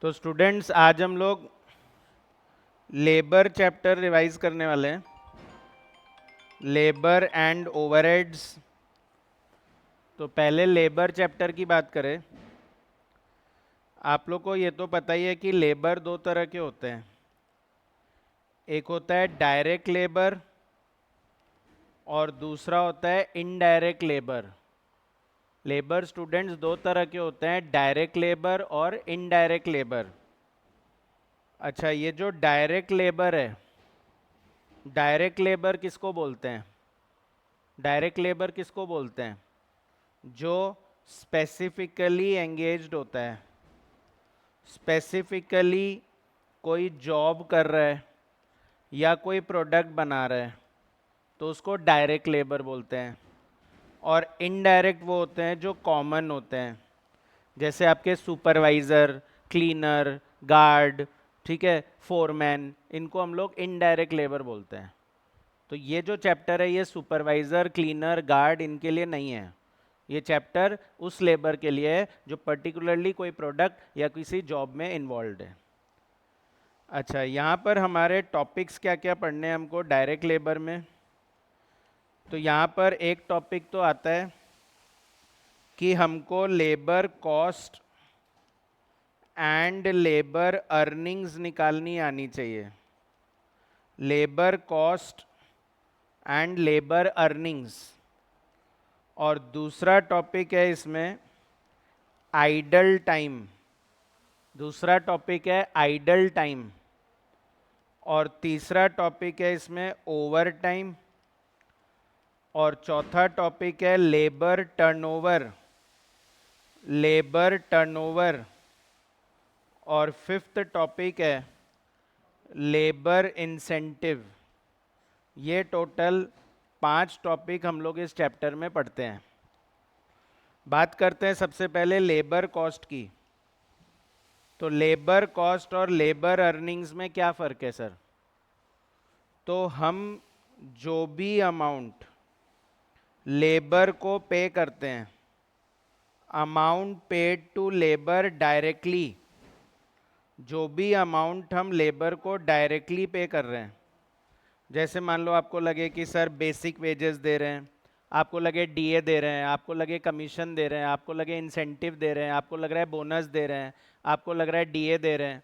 तो स्टूडेंट्स आज हम लोग लेबर चैप्टर रिवाइज करने वाले हैं। Labour and overheads. तो पहले लेबर चैप्टर की बात करें। आप लोग को ये तो पता ही है कि लेबर दो तरह के होते हैं। एक होता है डायरेक्ट लेबर और दूसरा होता है इनडायरेक्ट लेबर। लेबर स्टूडेंट्स दो तरह के होते हैं, डायरेक्ट लेबर और इनडायरेक्ट लेबर। अच्छा, ये जो डायरेक्ट लेबर है, डायरेक्ट लेबर किसको बोलते हैं? डायरेक्ट लेबर किसको बोलते हैं? जो स्पेसिफिकली एंगेज्ड होता है, स्पेसिफिकली कोई जॉब कर रहा है या कोई प्रोडक्ट बना रहा है, तो उसको डायरेक्ट लेबर बोलते हैं। और इनडायरेक्ट वो होते हैं जो कॉमन होते हैं, जैसे आपके सुपरवाइज़र, क्लीनर, गार्ड, ठीक है, फोरमैन, इनको हम लोग इनडायरेक्ट लेबर बोलते हैं। तो ये जो चैप्टर है ये सुपरवाइज़र, क्लीनर, गार्ड इनके लिए नहीं है। ये चैप्टर उस लेबर के लिए है जो पर्टिकुलरली कोई प्रोडक्ट या किसी जॉब में इन्वॉल्व है। अच्छा, यहाँ पर हमारे टॉपिक्स क्या क्या पढ़ने हैं हमको डायरेक्ट लेबर में। तो यहाँ पर एक टॉपिक तो आता है कि हमको labour cost and labour earnings निकालनी आनी चाहिए। Labour cost and labour earnings. और दूसरा टॉपिक है इसमें आइडल टाइम। दूसरा टॉपिक है आइडल टाइम। और तीसरा टॉपिक है इसमें ओवर टाइम। और चौथा टॉपिक है लेबर टर्नओवर। Labour turnover. और फिफ्थ टॉपिक है लेबर इंसेंटिव। ये टोटल 5 टॉपिक हम लोग इस चैप्टर में पढ़ते हैं। बात करते हैं सबसे पहले लेबर कॉस्ट की। तो लेबर कॉस्ट और लेबर अर्निंग्स में क्या फ़र्क है सर? तो हम जो भी अमाउंट लेबर को पे करते हैं, amount paid to labour directly, जो भी अमाउंट हम लेबर को डायरेक्टली पे कर रहे हैं, जैसे मान लो आपको लगे कि सर बेसिक वेजेस दे रहे हैं, आपको लगे डीए दे रहे हैं, आपको लगे कमीशन दे रहे हैं, आपको लगे इंसेंटिव दे रहे हैं, आपको लग रहा है बोनस दे रहे हैं, आपको लग रहा है डीए दे रहे हैं,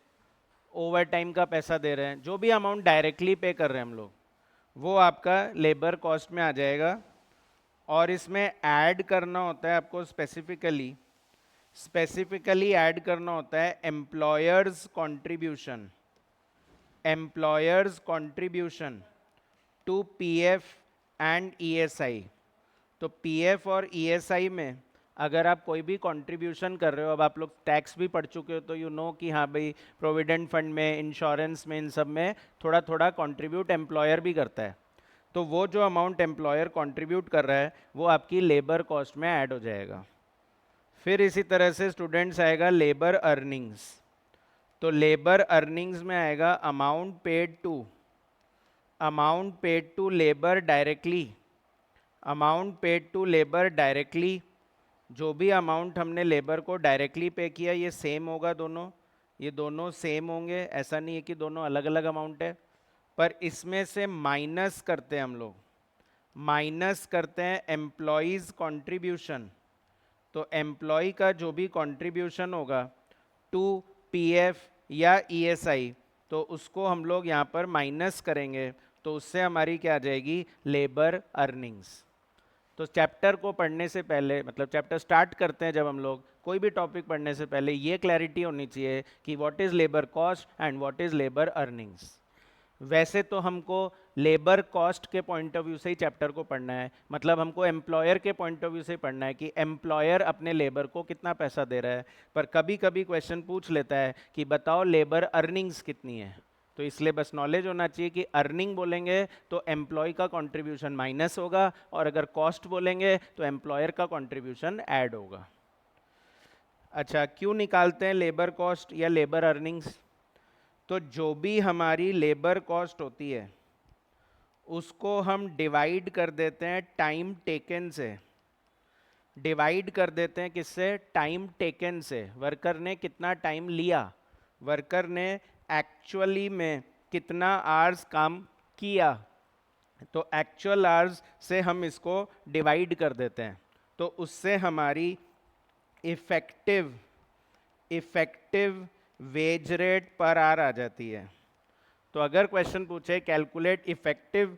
ओवर टाइम का पैसा दे रहे हैं, जो भी अमाउंट डायरेक्टली पे कर रहे हैं हम लोग, वो आपका लेबर कॉस्ट में आ जाएगा। और इसमें ऐड करना होता है आपको स्पेसिफिकली ऐड करना होता है employers contribution. Employers contribution to PF and ESI. तो पीएफ और ईएसआई में अगर आप कोई भी कंट्रीब्यूशन कर रहे हो, अब आप लोग टैक्स भी पढ़ चुके हो तो यू नो कि हाँ भाई प्रोविडेंट फंड में, इंश्योरेंस में, इन सब में थोड़ा थोड़ा कंट्रीब्यूट एम्प्लॉयर भी करता है। तो वो जो अमाउंट एम्प्लॉयर कंट्रीब्यूट कर रहा है वो आपकी लेबर कॉस्ट में ऐड हो जाएगा। फिर इसी तरह से स्टूडेंट्स आएगा लेबर अर्निंग्स। तो लेबर अर्निंग्स में आएगा amount paid to labour directly. Amount paid to labour directly, जो भी अमाउंट हमने लेबर को डायरेक्टली पे किया ये सेम होगा दोनों, ये दोनों सेम होंगे, ऐसा नहीं है कि दोनों अलग अलग अमाउंट है। पर इसमें से माइनस करते हैं हम लोग, माइनस करते हैं एम्प्लॉयज़ कंट्रीब्यूशन। तो एम्प्लॉय का जो भी कंट्रीब्यूशन होगा टू पीएफ या ईएसआई, तो उसको हम लोग यहाँ पर माइनस करेंगे, तो उससे हमारी क्या आ जाएगी? Labour earnings. तो चैप्टर को पढ़ने से पहले, मतलब चैप्टर स्टार्ट करते हैं जब हम लोग कोई भी टॉपिक पढ़ने से पहले ये क्लैरिटी होनी चाहिए कि what is labour cost and what is labour earnings. वैसे तो हमको लेबर कॉस्ट के पॉइंट ऑफ व्यू से ही चैप्टर को पढ़ना है, मतलब हमको एम्प्लॉयर के पॉइंट ऑफ व्यू से पढ़ना है कि एम्प्लॉयर अपने लेबर को कितना पैसा दे रहा है। पर कभी कभी क्वेश्चन पूछ लेता है कि बताओ लेबर अर्निंग्स कितनी है, तो इसलिए बस नॉलेज होना चाहिए कि अर्निंग बोलेंगे तो एम्प्लॉय का कंट्रीब्यूशन माइनस होगा, और अगर कॉस्ट बोलेंगे तो एम्प्लॉयर का कंट्रीब्यूशन ऐड होगा। अच्छा, क्यों निकालते हैं लेबर कॉस्ट या लेबर अर्निंग्स? तो जो भी हमारी लेबर कॉस्ट होती है उसको हम डिवाइड कर देते हैं टाइम टेकन से। डिवाइड कर देते हैं किससे? टाइम टेकन से। वर्कर ने कितना टाइम लिया, वर्कर ने एक्चुअली में कितना आवर्स काम किया, तो एक्चुअल आवर्स से हम इसको डिवाइड कर देते हैं, तो उससे हमारी effective wage rate per hour आ जाती है। तो अगर क्वेश्चन पूछे calculate effective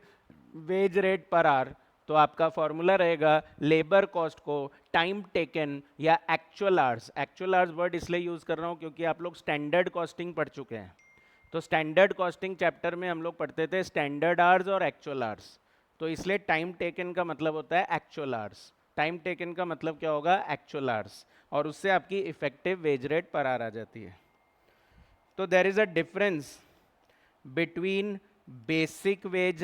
wage rate per hour, तो आपका फॉर्मूला रहेगा लेबर कॉस्ट को टाइम टेकन या actual hours. Actual hours word इसलिए यूज कर रहा हूं क्योंकि आप लोग स्टैंडर्ड कॉस्टिंग पढ़ चुके हैं। तो स्टैंडर्ड कॉस्टिंग चैप्टर में हम लोग पढ़ते थे स्टैंडर्ड आवर्स और एक्चुअल आवर्स, तो इसलिए टाइम टेकन का मतलब होता है एक्चुअल आवर्स, टाइम टेकन का मतलब क्या होगा, एक्चुअल आवर्स, और उससे आपकी effective wage rate per hour आ जाती है। तो there is a difference between basic wage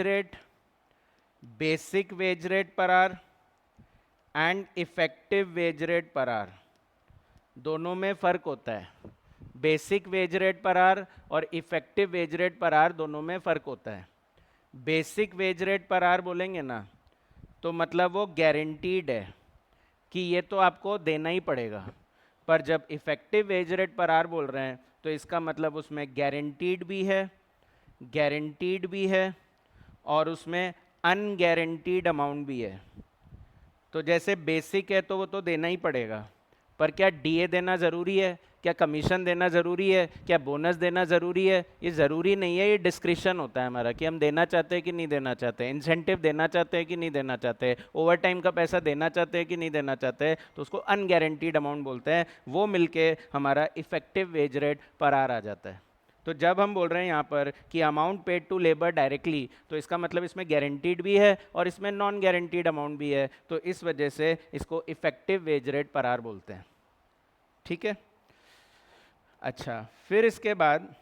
rate per hour and effective wage rate per hour. दोनों में फर्क होता है, basic wage rate per hour और effective wage rate per hour, दोनों में फर्क होता है। Basic wage rate per hour बोलेंगे ना, तो मतलब वो गारंटीड है कि ये तो आपको देना ही पड़ेगा, पर जब effective wage rate per our बोल रहे हैं तो इसका मतलब उसमें गारंटीड भी है और उसमें अनगारंटीड अमाउंट भी है। तो जैसे बेसिक है तो वो तो देना ही पड़ेगा, पर क्या डीए देना ज़रूरी है, क्या कमीशन देना ज़रूरी है, क्या बोनस देना ज़रूरी है? ये ज़रूरी नहीं है, ये डिस्क्रिशन होता है हमारा कि हम देना चाहते हैं कि नहीं देना चाहते, इंसेंटिव देना चाहते हैं कि नहीं देना चाहते, ओवर टाइम का पैसा देना चाहते हैं कि नहीं देना चाहते, तो उसको अनगारंटीड अमाउंट बोलते हैं। वो मिलके हमारा effective wage rate per hour आ जाता है। तो जब हम बोल रहे हैं यहाँ पर कि amount paid to labour directly, तो इसका मतलब इसमें गारंटीड भी है और इसमें नॉन गारंटीड अमाउंट भी है, तो इस वजह से इसको effective wage rate per our बोलते हैं। ठीक है, अच्छा, फिर इसके बाद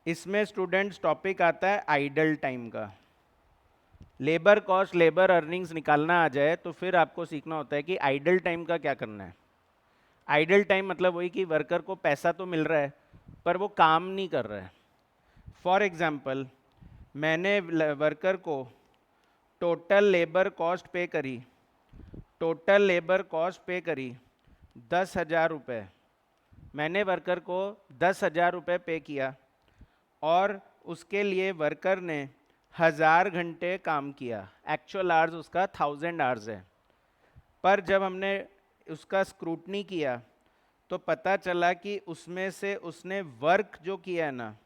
इसमें स्टूडेंट्स टॉपिक आता है आइडल टाइम का। लेबर कॉस्ट, लेबर अर्निंग्स निकालना आ जाए तो फिर आपको सीखना होता है कि आइडल टाइम का क्या करना है। आइडल टाइम मतलब वही कि वर्कर को पैसा तो मिल रहा है पर वो काम नहीं कर रहा है। फॉर एग्जाम्पल, मैंने वर्कर को टोटल लेबर कॉस्ट पे करी 10,000 रुपये। मैंने वर्कर को 10,000 रुपये पे किया और उसके लिए वर्कर ने 1,000 घंटे काम किया। एक्चुअल आवर्स उसका 1,000 आवर्स है, पर जब हमने उसका स्क्रूटनी किया तो पता चला कि उसमें से उसने वर्क जो किया है ना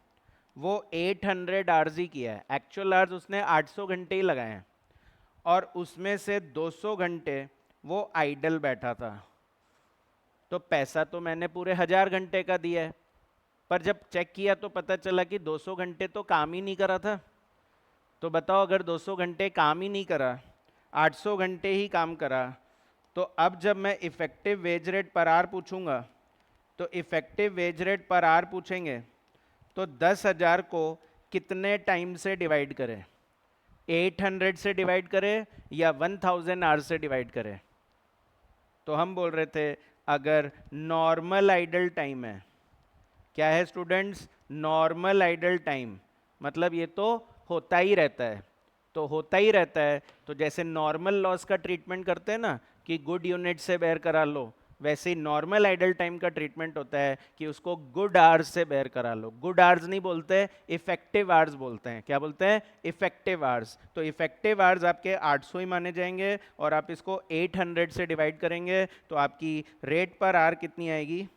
वो 800 आवर्स ही किया है। एक्चुअल आवर्स उसने 800 घंटे ही लगाए हैं और उसमें से 200 घंटे वो आइडल बैठा था। तो पैसा तो मैंने पूरे 1,000 घंटे का दिया है, पर जब चेक किया तो पता चला कि 200 घंटे तो काम ही नहीं करा था। तो बताओ, अगर 200 घंटे काम ही नहीं करा, 800 घंटे ही काम करा, तो अब जब मैं effective wage rate per our पूछूंगा, तो effective wage rate per our पूछेंगे तो 10,000 को कितने टाइम से डिवाइड करें, 800 से डिवाइड करें या 1,000 आवर्स से डिवाइड करें? तो हम बोल रहे थे अगर नॉर्मल आइडल टाइम है, क्या है स्टूडेंट्स, नॉर्मल आइडल टाइम, मतलब ये तो होता ही रहता है। तो होता ही रहता है, तो जैसे नॉर्मल लॉस का ट्रीटमेंट करते हैं ना कि गुड यूनिट से बेयर करा लो, वैसे ही नॉर्मल आइडल टाइम का ट्रीटमेंट होता है कि उसको गुड आवर्स से बेयर करा लो। गुड आवर्स नहीं बोलते, इफेक्टिव आवर्स बोलते हैं। क्या बोलते हैं? Effective hours. तो इफेक्टिव आवर्स आपके 800 ही माने जाएंगे और आप इसको 800 से डिवाइड करेंगे तो आपकी रेट पर आवर कितनी आएगी,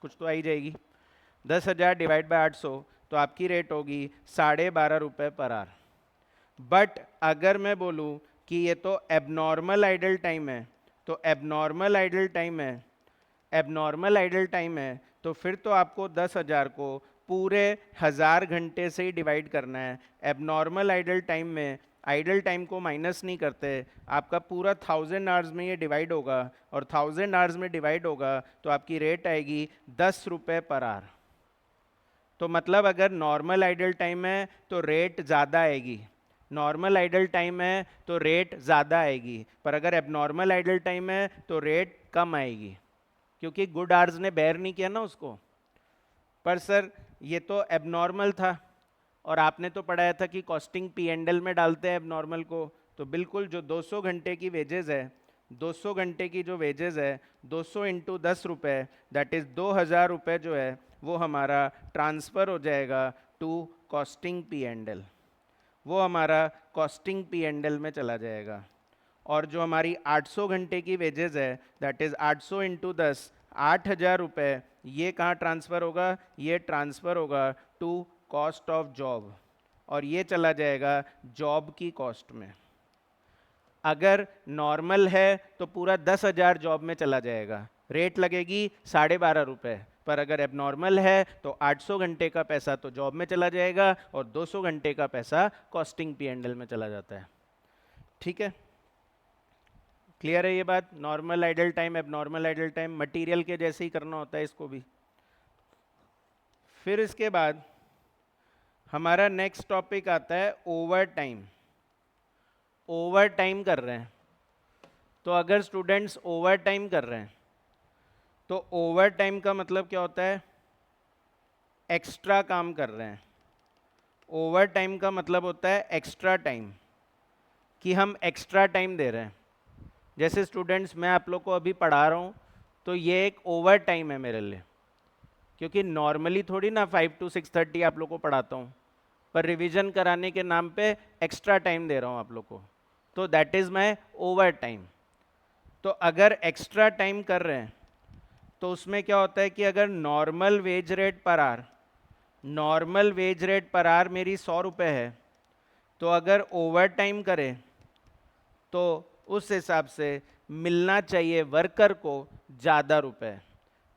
कुछ तो आई जाएगी। 10,000 डिवाइड बाय 800 तो आपकी रेट होगी 12.5 रुपये पर आवर। बट अगर मैं बोलूँ कि ये तो एबनॉर्मल आइडल टाइम है, तो एबनॉर्मल आइडल टाइम है तो फिर तो आपको 10,000 को पूरे 1,000 घंटे से ही डिवाइड करना है। एबनॉर्मल आइडल टाइम में आइडल टाइम को माइनस नहीं करते, आपका पूरा 1,000 आवर्स में ये डिवाइड होगा और 1,000 आवर्स में डिवाइड होगा तो आपकी रेट आएगी 10 रुपये पर आवर। तो मतलब अगर नॉर्मल आइडल टाइम है तो रेट ज़्यादा आएगी, नॉर्मल आइडल टाइम है तो रेट ज़्यादा आएगी, पर अगर एबनॉर्मल आइडल टाइम है तो रेट कम आएगी, क्योंकि गुड आवर्स ने बेयर नहीं किया ना उसको। पर सर ये तो एबनॉर्मल था और आपने तो पढ़ाया था कि कॉस्टिंग P&L में डालते हैं एबनॉर्मल को। तो बिल्कुल, जो 200 घंटे की वेजेस है, 200 घंटे की जो वेजेस है 200 इंटू 10 रुपये, दैट इज़ 2,000 रुपये जो है वो हमारा ट्रांसफ़र हो जाएगा to costing P and L, वो हमारा कॉस्टिंग पी एंड एल में चला जाएगा। और जो हमारी 800 घंटे की वेजेस है, दैट इज़ 800 इंटू 10, 8,000 रुपये, ये कहाँ ट्रांसफ़र होगा? ये ट्रांसफ़र होगा टू कॉस्ट ऑफ जॉब, और ये चला जाएगा जॉब की कॉस्ट में। अगर नॉर्मल है तो पूरा 10,000 जॉब में चला जाएगा, रेट लगेगी 12.5 रुपये। पर अगर अब नॉर्मल है तो 800 घंटे का पैसा तो जॉब में चला जाएगा और 200 घंटे का पैसा कॉस्टिंग पी एंड एल में चला जाता है। ठीक है, क्लियर है ये बात? नॉर्मल आइडल टाइम, अब नॉर्मल आइडल टाइम मटेरियल के जैसे ही करना होता है इसको भी। फिर इसके बाद हमारा नेक्स्ट टॉपिक आता है ओवर टाइम। ओवर टाइम कर रहे हैं, तो अगर स्टूडेंट्स ओवर टाइम कर रहे हैं तो ओवर टाइम का मतलब क्या होता है? एक्स्ट्रा काम कर रहे हैं। ओवर टाइम का मतलब होता है एक्स्ट्रा टाइम, कि हम एक्स्ट्रा टाइम दे रहे हैं। जैसे स्टूडेंट्स मैं आप लोग को अभी पढ़ा रहा हूँ तो ये एक ओवर टाइम है मेरे लिए, क्योंकि नॉर्मली थोड़ी ना 5 to 6:30 आप लोग को पढ़ाता हूँ, पर रिवीजन कराने के नाम पे एक्स्ट्रा टाइम दे रहा हूँ आप लोग को, तो that is my over time. तो अगर एक्स्ट्रा टाइम कर रहे हैं तो उसमें क्या होता है कि अगर normal veg rate per our, normal veg rate per our मेरी 100 रुपये है, तो अगर ओवर टाइम करें तो उस हिसाब से मिलना चाहिए वर्कर को ज़्यादा रुपए,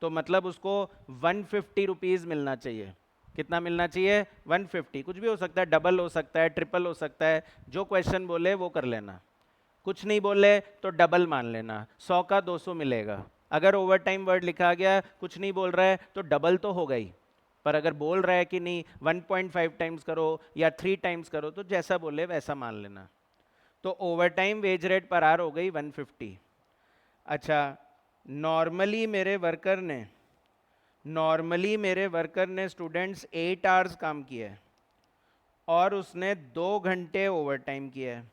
तो मतलब उसको 150 रुपीज़ मिलना चाहिए। कितना मिलना चाहिए? 150। कुछ भी हो सकता है, डबल हो सकता है, ट्रिपल हो सकता है, जो क्वेश्चन बोले वो कर लेना। कुछ नहीं बोले तो डबल मान लेना, 100 का 200 मिलेगा। अगर ओवर टाइम वर्ड लिखा गया, कुछ नहीं बोल रहा है तो डबल तो होगा ही, पर अगर बोल रहा है कि नहीं 1.5 टाइम्स करो या 3 टाइम्स करो, तो जैसा बोले वैसा मान लेना। तो over time veg rate per our हो गई 150। अच्छा, नॉर्मली मेरे वर्कर ने स्टूडेंट्स 8 आवर्स काम किया है और उसने 2 घंटे ओवर टाइम किया है,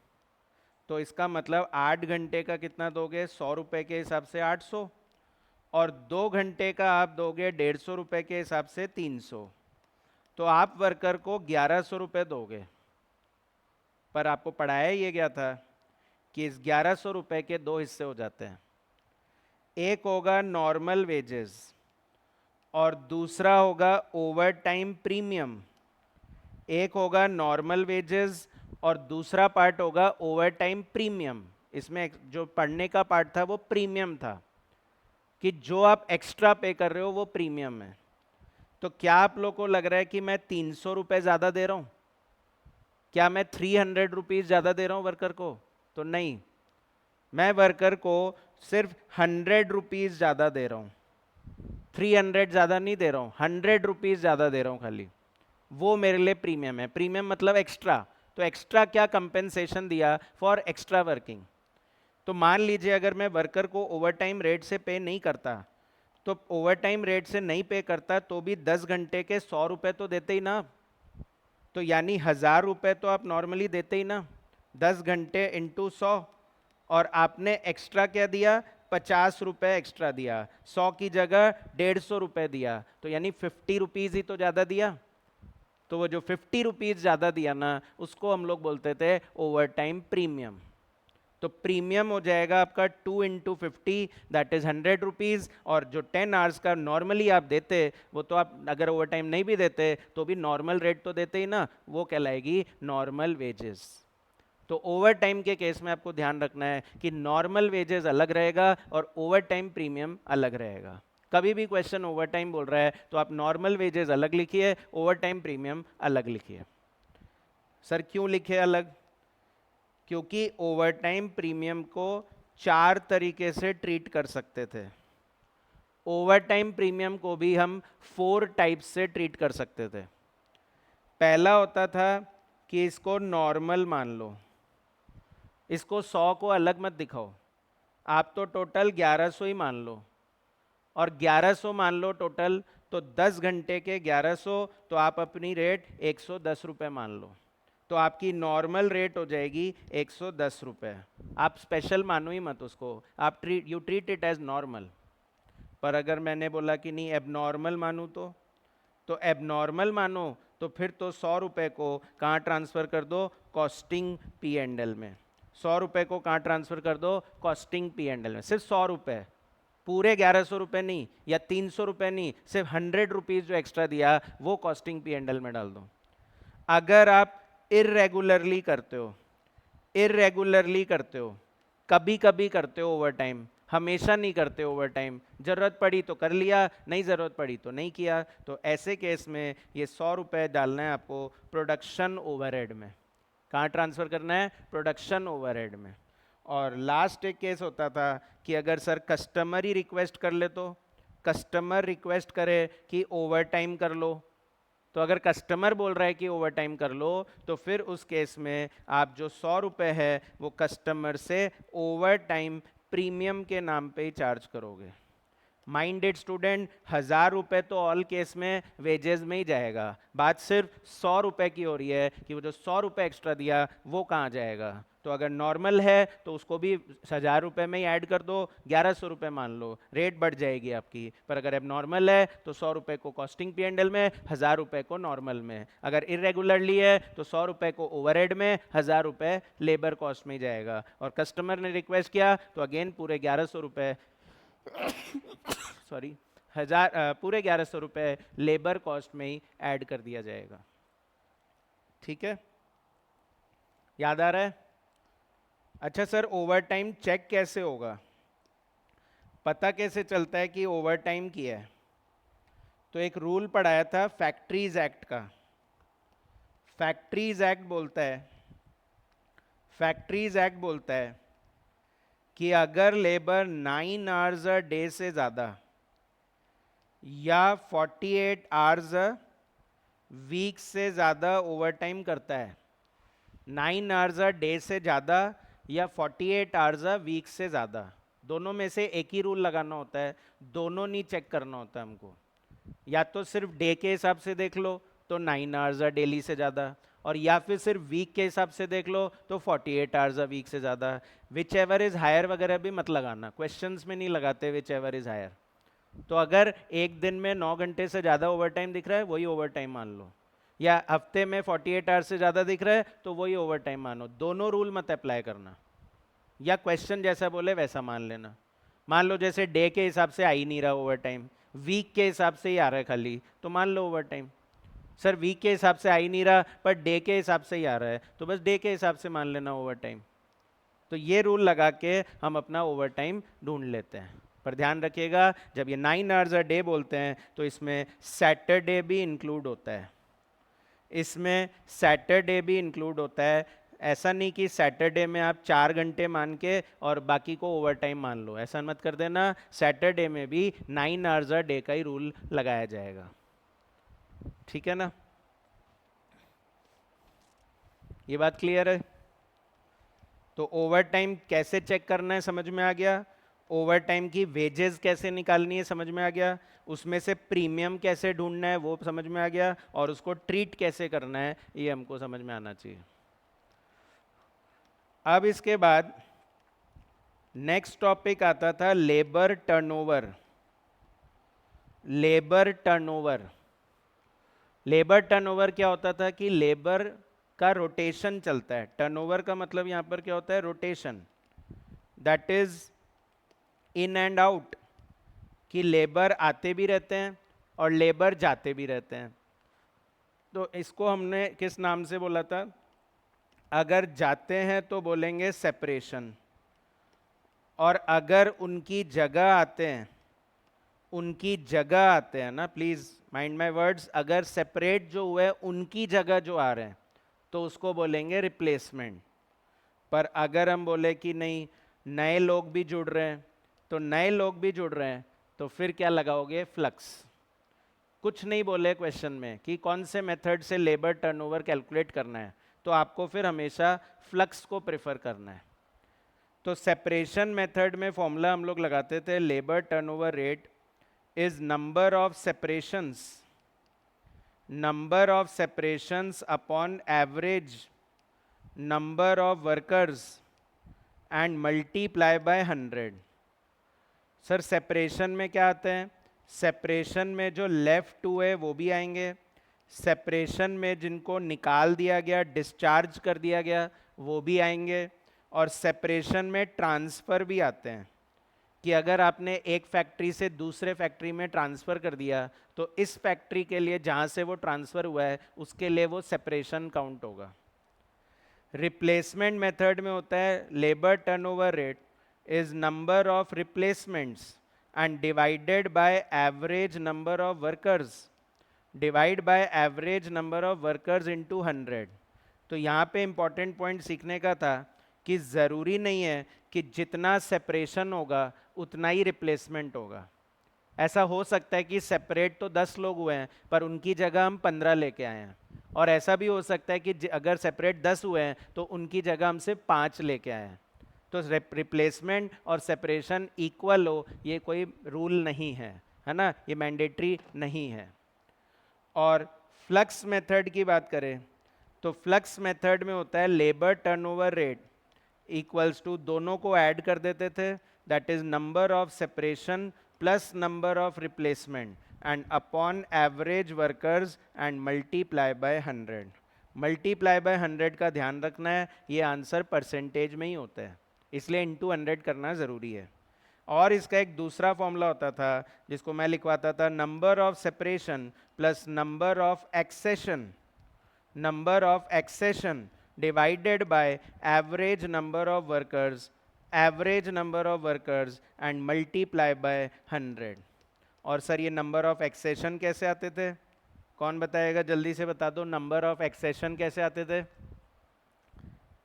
तो इसका मतलब 8 घंटे का कितना दोगे? 100 रुपये के हिसाब से 800, और 2 घंटे का आप दोगे 150 रुपये के हिसाब से 300, तो आप वर्कर को 1100 रुपये दोगे। पर आपको पढ़ाया ये गया था कि इस 1100 रुपये के 2 हिस्से हो जाते हैं, एक होगा नॉर्मल वेजेस और दूसरा होगा ओवर टाइम प्रीमियम। एक होगा नॉर्मल वेजेस और दूसरा पार्ट होगा ओवर टाइम प्रीमियम। इसमें जो पढ़ने का पार्ट था वो प्रीमियम था, कि जो आप एक्स्ट्रा पे कर रहे हो वो प्रीमियम है। तो क्या आप लोग को लग रहा है कि मैं 300 रुपये ज़्यादा दे रहा हूँ? क्या मैं 300 रुपीज़ ज़्यादा दे रहा हूँ वर्कर को? तो नहीं, मैं वर्कर को सिर्फ 100 रुपीज़ ज़्यादा दे रहा हूँ, 300 ज़्यादा नहीं दे रहा हूँ, 100 रुपीज़ ज़्यादा दे रहा हूँ खाली। वो मेरे लिए प्रीमियम है। प्रीमियम मतलब एक्स्ट्रा। तो एक्स्ट्रा क्या कंपेंसेशन दिया? For extra working. तो मान लीजिए अगर मैं वर्कर को ओवर टाइम रेट से पे नहीं करता, तो ओवर टाइम रेट से नहीं पे करता तो भी 10 घंटे के 100 रुपये तो देते ही ना, तो यानी 1000 रुपये तो आप नॉर्मली देते ही ना, 10 घंटे इंटू 100, और आपने एक्स्ट्रा क्या दिया? 50 रुपये एक्स्ट्रा दिया, 100 की जगह 150 रुपये दिया, तो यानी 50 रुपीज़ ही तो ज़्यादा दिया। तो वो जो 50 रुपीज़ ज़्यादा दिया ना, उसको हम लोग बोलते थे ओवर टाइम प्रीमियम। तो प्रीमियम हो जाएगा आपका 2 इंटू 50, दैट इज़ 100 रुपीज़, और जो 10 आवर्स का नॉर्मली आप देते, वो तो आप अगर ओवर टाइम नहीं भी देते तो भी नॉर्मल रेट तो देते ही ना, वो कहलाएगी नॉर्मल वेजेस। तो ओवर टाइम के केस में आपको ध्यान रखना है कि नॉर्मल वेजेस अलग रहेगा और ओवर टाइम प्रीमियम अलग रहेगा। कभी भी क्वेश्चन ओवर टाइम बोल रहा है तो आप नॉर्मल वेजेस अलग लिखिए, ओवर टाइम प्रीमियम अलग लिखिए। सर क्यों लिखे अलग? क्योंकि ओवर टाइम प्रीमियम को 4 तरीके से ट्रीट कर सकते थे। ओवर टाइम प्रीमियम को भी हम 4 टाइप्स से ट्रीट कर सकते थे। पहला होता था कि इसको नॉर्मल मान लो, इसको 100 को अलग मत दिखाओ, आप तो टोटल 1100 ही मान लो, और 1100 मान लो टोटल, तो 10 घंटे के 1100, तो आप अपनी रेट 110 रुपये मान लो, तो आपकी नॉर्मल रेट हो जाएगी 110 रुपये। आप स्पेशल मानो ही मत उसको, आप you treat it as normal. पर अगर मैंने बोला कि नहीं एब नॉर्मल मानूँ, तो तो एबनॉर्मल मानो तो फिर तो 100 रुपए को कहाँ ट्रांसफर कर दो, कॉस्टिंग पी एंड एल में। 100 रुपए को कहाँ ट्रांसफर कर दो, कॉस्टिंग पी एंड एल में। सिर्फ 100 रुपए, पूरे 1100 रुपए नहीं या 300 रुपए नहीं, सिर्फ 100 रुपीज जो एक्स्ट्रा दिया वो कॉस्टिंग पी एंड एल में डाल दो। अगर आप इरेगुलरली करते हो, इरेगुलरली करते हो, कभी कभी करते हो ओवर टाइम, हमेशा नहीं करते ओवर टाइम, जरूरत पड़ी तो कर लिया, नहीं जरूरत पड़ी तो नहीं किया, तो ऐसे केस में ये 100 रुपए डालना है आपको प्रोडक्शन ओवरहेड में। कहाँ ट्रांसफर करना है, प्रोडक्शन ओवरहेड में। और लास्ट एक केस होता था कि अगर सर कस्टमर ही रिक्वेस्ट कर ले, तो कस्टमर रिक्वेस्ट करे कि ओवर टाइम कर लो, तो अगर कस्टमर बोल रहा है कि ओवर टाइम कर लो, तो फिर उस केस में आप जो 100 रुपए है वो कस्टमर से ओवर टाइम प्रीमियम के नाम पे ही चार्ज करोगे। माइंडेड स्टूडेंट, 1000 रुपए तो ऑल केस में वेजेस में ही जाएगा, बात सिर्फ 100 रुपए की हो रही है कि वो जो 100 रुपए एक्स्ट्रा दिया वो कहाँ जाएगा। तो अगर नॉर्मल है तो उसको भी 1000 रुपए में ही ऐड कर दो, 1100 रुपए मान लो, रेट बढ़ जाएगी आपकी। पर अगर अब नॉर्मल है तो 100 रुपए को कॉस्टिंग पी एंड एल में, 1000 रुपए को नॉर्मल में। अगर इरेगुलरली है तो 100 रुपए को ओवरहेड में, 1000 रुपए लेबर कॉस्ट में जाएगा। और कस्टमर ने रिक्वेस्ट किया तो अगेन पूरे 1100 रुपए सॉरी पूरे 1100 रुपए लेबर कॉस्ट में ही ऐड कर दिया जाएगा। ठीक है, याद आ रहा है? अच्छा सर, ओवर टाइम चेक कैसे होगा, पता कैसे चलता है कि ओवर टाइम किया है? तो एक रूल पढ़ाया था फैक्ट्रीज एक्ट का। फैक्ट्रीज एक्ट बोलता है, फैक्ट्रीज एक्ट बोलता है कि अगर लेबर 9 आवर्स अ डे से ज़्यादा या 48 आवर्स अ वीक से ज़्यादा ओवर टाइम करता है, 9 आवर्स अ डे से ज़्यादा या 48 आवर्स अ वीक से ज़्यादा, दोनों में से एक ही रूल लगाना होता है, दोनों नहीं चेक करना होता हमको। या तो सिर्फ डे के हिसाब से देख लो तो 9 आवर्स अ डेली से ज़्यादा, और या फिर सिर्फ वीक के हिसाब से देख लो तो 48 आवर्स अ वीक से ज़्यादा। विच एवर इज़ हायर वगैरह भी मत लगाना, क्वेश्चंस में नहीं लगाते विच एवर इज़ हायर। तो अगर एक दिन में 9 घंटे से ज़्यादा ओवर टाइम दिख रहा है वही ओवर टाइम मान लो, या हफ्ते में 48 आवर्स से ज़्यादा दिख रहा है तो वही ओवर टाइम मानो, दोनों रूल मत अप्लाई करना। या क्वेश्चन जैसा बोले वैसा मान लेना। मान लो जैसे डे के हिसाब से आ ही नहीं रहा ओवर टाइम, वीक के हिसाब से ही आ रहा है खाली, तो मान लो ओवर टाइम। सर वीक के हिसाब से आ ही नहीं रहा पर डे के हिसाब से ही आ रहा है, तो बस डे के हिसाब से मान लेना ओवर टाइम। तो ये रूल लगा के हम अपना ओवर टाइम ढूंढ लेते हैं। पर ध्यान रखिएगा, जब ये 9 आवर्स अ डे बोलते हैं तो इसमें सैटरडे भी इंक्लूड होता है, इसमें सैटरडे भी इंक्लूड होता है। ऐसा नहीं कि सैटरडे में आप 4 घंटे मान के और बाकी को ओवर टाइम मान लो, ऐसा मत कर देना। सैटरडे में भी 9 आवर्स अ डे का ही रूल लगाया जाएगा। ठीक है ना, ये बात क्लियर है? तो ओवर टाइम कैसे चेक करना है समझ में आ गया, ओवर टाइम की वेजेस कैसे निकालनी है समझ में आ गया, उसमें से प्रीमियम कैसे ढूंढना है वो समझ में आ गया, और उसको ट्रीट कैसे करना है ये हमको समझ में आना चाहिए। अब इसके बाद नेक्स्ट टॉपिक आता था labour turnover. Labour turnover, labour turnover क्या होता था कि लेबर का रोटेशन चलता है। टर्नओवर का मतलब यहां पर क्या होता है, rotation, that is in and out, कि लेबर आते भी रहते हैं और लेबर जाते भी रहते हैं। तो इसको हमने किस नाम से बोला था, अगर जाते हैं तो बोलेंगे सेपरेशन, और अगर उनकी जगह आते हैं, उनकी जगह आते हैं ना, प्लीज माइंड माय वर्ड्स, अगर सेपरेट जो हुए उनकी जगह जो आ रहे हैं तो उसको बोलेंगे रिप्लेसमेंट। पर अगर हम बोले कि नहीं नए लोग भी जुड़ रहे हैं, तो नए लोग भी जुड़ रहे हैं तो फिर क्या लगाओगे, फ्लक्स। कुछ नहीं बोले क्वेश्चन में कि कौन से मेथड से लेबर टर्नओवर कैलकुलेट करना है, तो आपको फिर हमेशा फ्लक्स को प्रेफर करना है। तो सेपरेशन मेथड में फॉर्मूला हम लोग लगाते थे, labour turnover rate is number of separations, number of separations upon average number of workers and multiply by 100। Sir separation में क्या आते हैं, सेपरेशन में जो लेफ्ट टू है वो भी आएंगे, सेपरेशन में जिनको निकाल दिया गया, डिस्चार्ज कर दिया गया, वो भी आएंगे, और सेपरेशन में ट्रांसफ़र भी आते हैं कि अगर आपने एक फैक्ट्री से दूसरे फैक्ट्री में ट्रांसफ़र कर दिया तो इस फैक्ट्री के लिए जहाँ से वो ट्रांसफ़र हुआ है उसके लिए वो सेपरेशन काउंट होगा। रिप्लेसमेंट मेथड में होता है labour turnover rate is number of replacements and divided by average number of workers, divide by average number of workers into 100। तो यहाँ पे इंपॉर्टेंट पॉइंट सीखने का था कि ज़रूरी नहीं है कि जितना सेपरेशन होगा उतना ही रिप्लेसमेंट होगा। ऐसा हो सकता है कि सेपरेट तो 10 लोग हुए हैं पर उनकी जगह हम 15 लेके आए हैं, और ऐसा भी हो सकता है कि अगर सेपरेट 10 हुए हैं तो उनकी जगह हम सिर्फ 5 लेके आए हैं। तो रिप्लेसमेंट और सेपरेशन इक्वल हो ये कोई रूल नहीं है ना, ये मैंडेटरी नहीं है। और फ्लक्स मेथड की बात करें तो फ्लक्स मेथड में होता है labour turnover rate equals to, दोनों को ऐड कर देते थे, that is number of separation plus number of replacement and upon average workers and multiply by 100। Multiply by 100 का ध्यान रखना है, ये आंसर परसेंटेज में ही होता है, इसलिए इंटू 100 करना ज़रूरी है। और इसका एक दूसरा फॉर्मूला होता था जिसको मैं लिखवाता था number of separation plus number of accession, number of accession divided by average number of workers, average number of workers and multiply by 100। और सर ये नंबर ऑफ एक्सेशन कैसे आते थे, कौन बताएगा, जल्दी से बता दो, नंबर ऑफ एक्सेशन कैसे आते थे?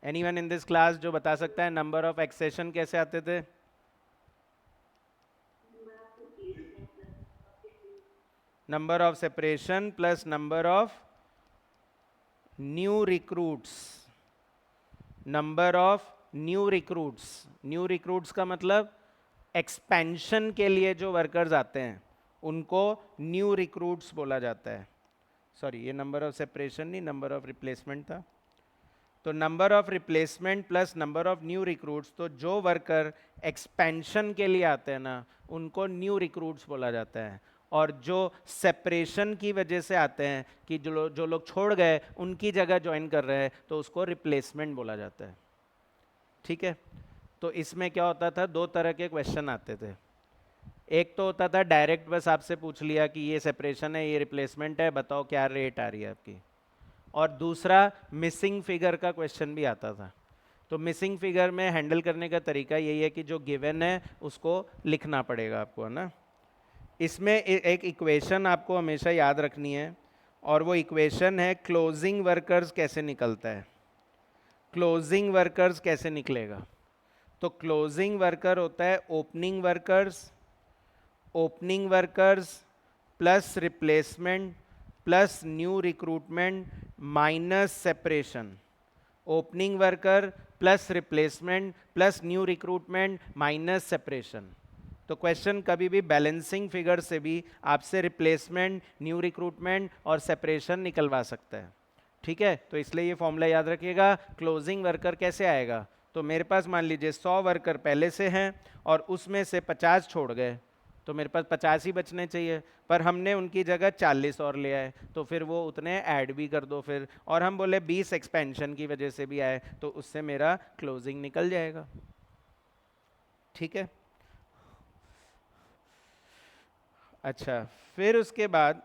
एनीवन इन दिस क्लास जो बता सकता है नंबर ऑफ एक्सेशन कैसे आते थे? Number of separation plus number of new recruits, number of new recruits. New recruits का मतलब एक्सपेंशन के लिए जो वर्कर्स आते हैं उनको न्यू रिक्रूट्स बोला जाता है। सॉरी, ये नंबर ऑफ सेपरेशन नहीं, नंबर ऑफ रिप्लेसमेंट था। तो number of replacement plus number of new recruits, तो जो वर्कर एक्सपेंशन के लिए आते हैं ना उनको न्यू रिक्रूट्स बोला जाता है, और जो सेपरेशन की वजह से आते हैं कि जो लोग छोड़ गए उनकी जगह ज्वाइन कर रहे हैं तो उसको रिप्लेसमेंट बोला जाता है। ठीक है, तो इसमें क्या होता था, दो तरह के क्वेश्चन आते थे। एक तो होता था डायरेक्ट, बस आपसे पूछ लिया कि ये सेपरेशन है ये रिप्लेसमेंट है, बताओ क्या रेट आ रही है आपकी। और दूसरा मिसिंग फिगर का क्वेश्चन भी आता था। तो मिसिंग फिगर में हैंडल करने का तरीका यही है कि जो गिवन है उसको लिखना पड़ेगा आपको, है ना। इसमें एक इक्वेशन आपको हमेशा याद रखनी है, और वो इक्वेशन है क्लोजिंग वर्कर्स कैसे निकलता है। क्लोजिंग वर्कर्स कैसे निकलेगा, तो क्लोजिंग वर्कर होता है opening workers, opening workers plus replacement plus new recruitment minus separation. Opening worker plus replacement plus new recruitment minus separation. तो क्वेश्चन कभी भी बैलेंसिंग फिगर से भी आपसे रिप्लेसमेंट, न्यू रिक्रूटमेंट और सेपरेशन निकलवा सकता है। ठीक है, तो इसलिए ये फॉर्मूला याद रखिएगा। क्लोजिंग वर्कर कैसे आएगा, तो मेरे पास मान लीजिए 100 वर्कर पहले से हैं और उसमें से 50 छोड़ गए, तो मेरे पास 50 ही बचने चाहिए, पर हमने उनकी जगह 40 और ले आए, तो फिर वो उतने ऐड भी कर दो फिर, और हम बोले 20 एक्सपेंशन की वजह से भी आए, तो उससे मेरा क्लोजिंग निकल जाएगा। ठीक है, अच्छा, फिर उसके बाद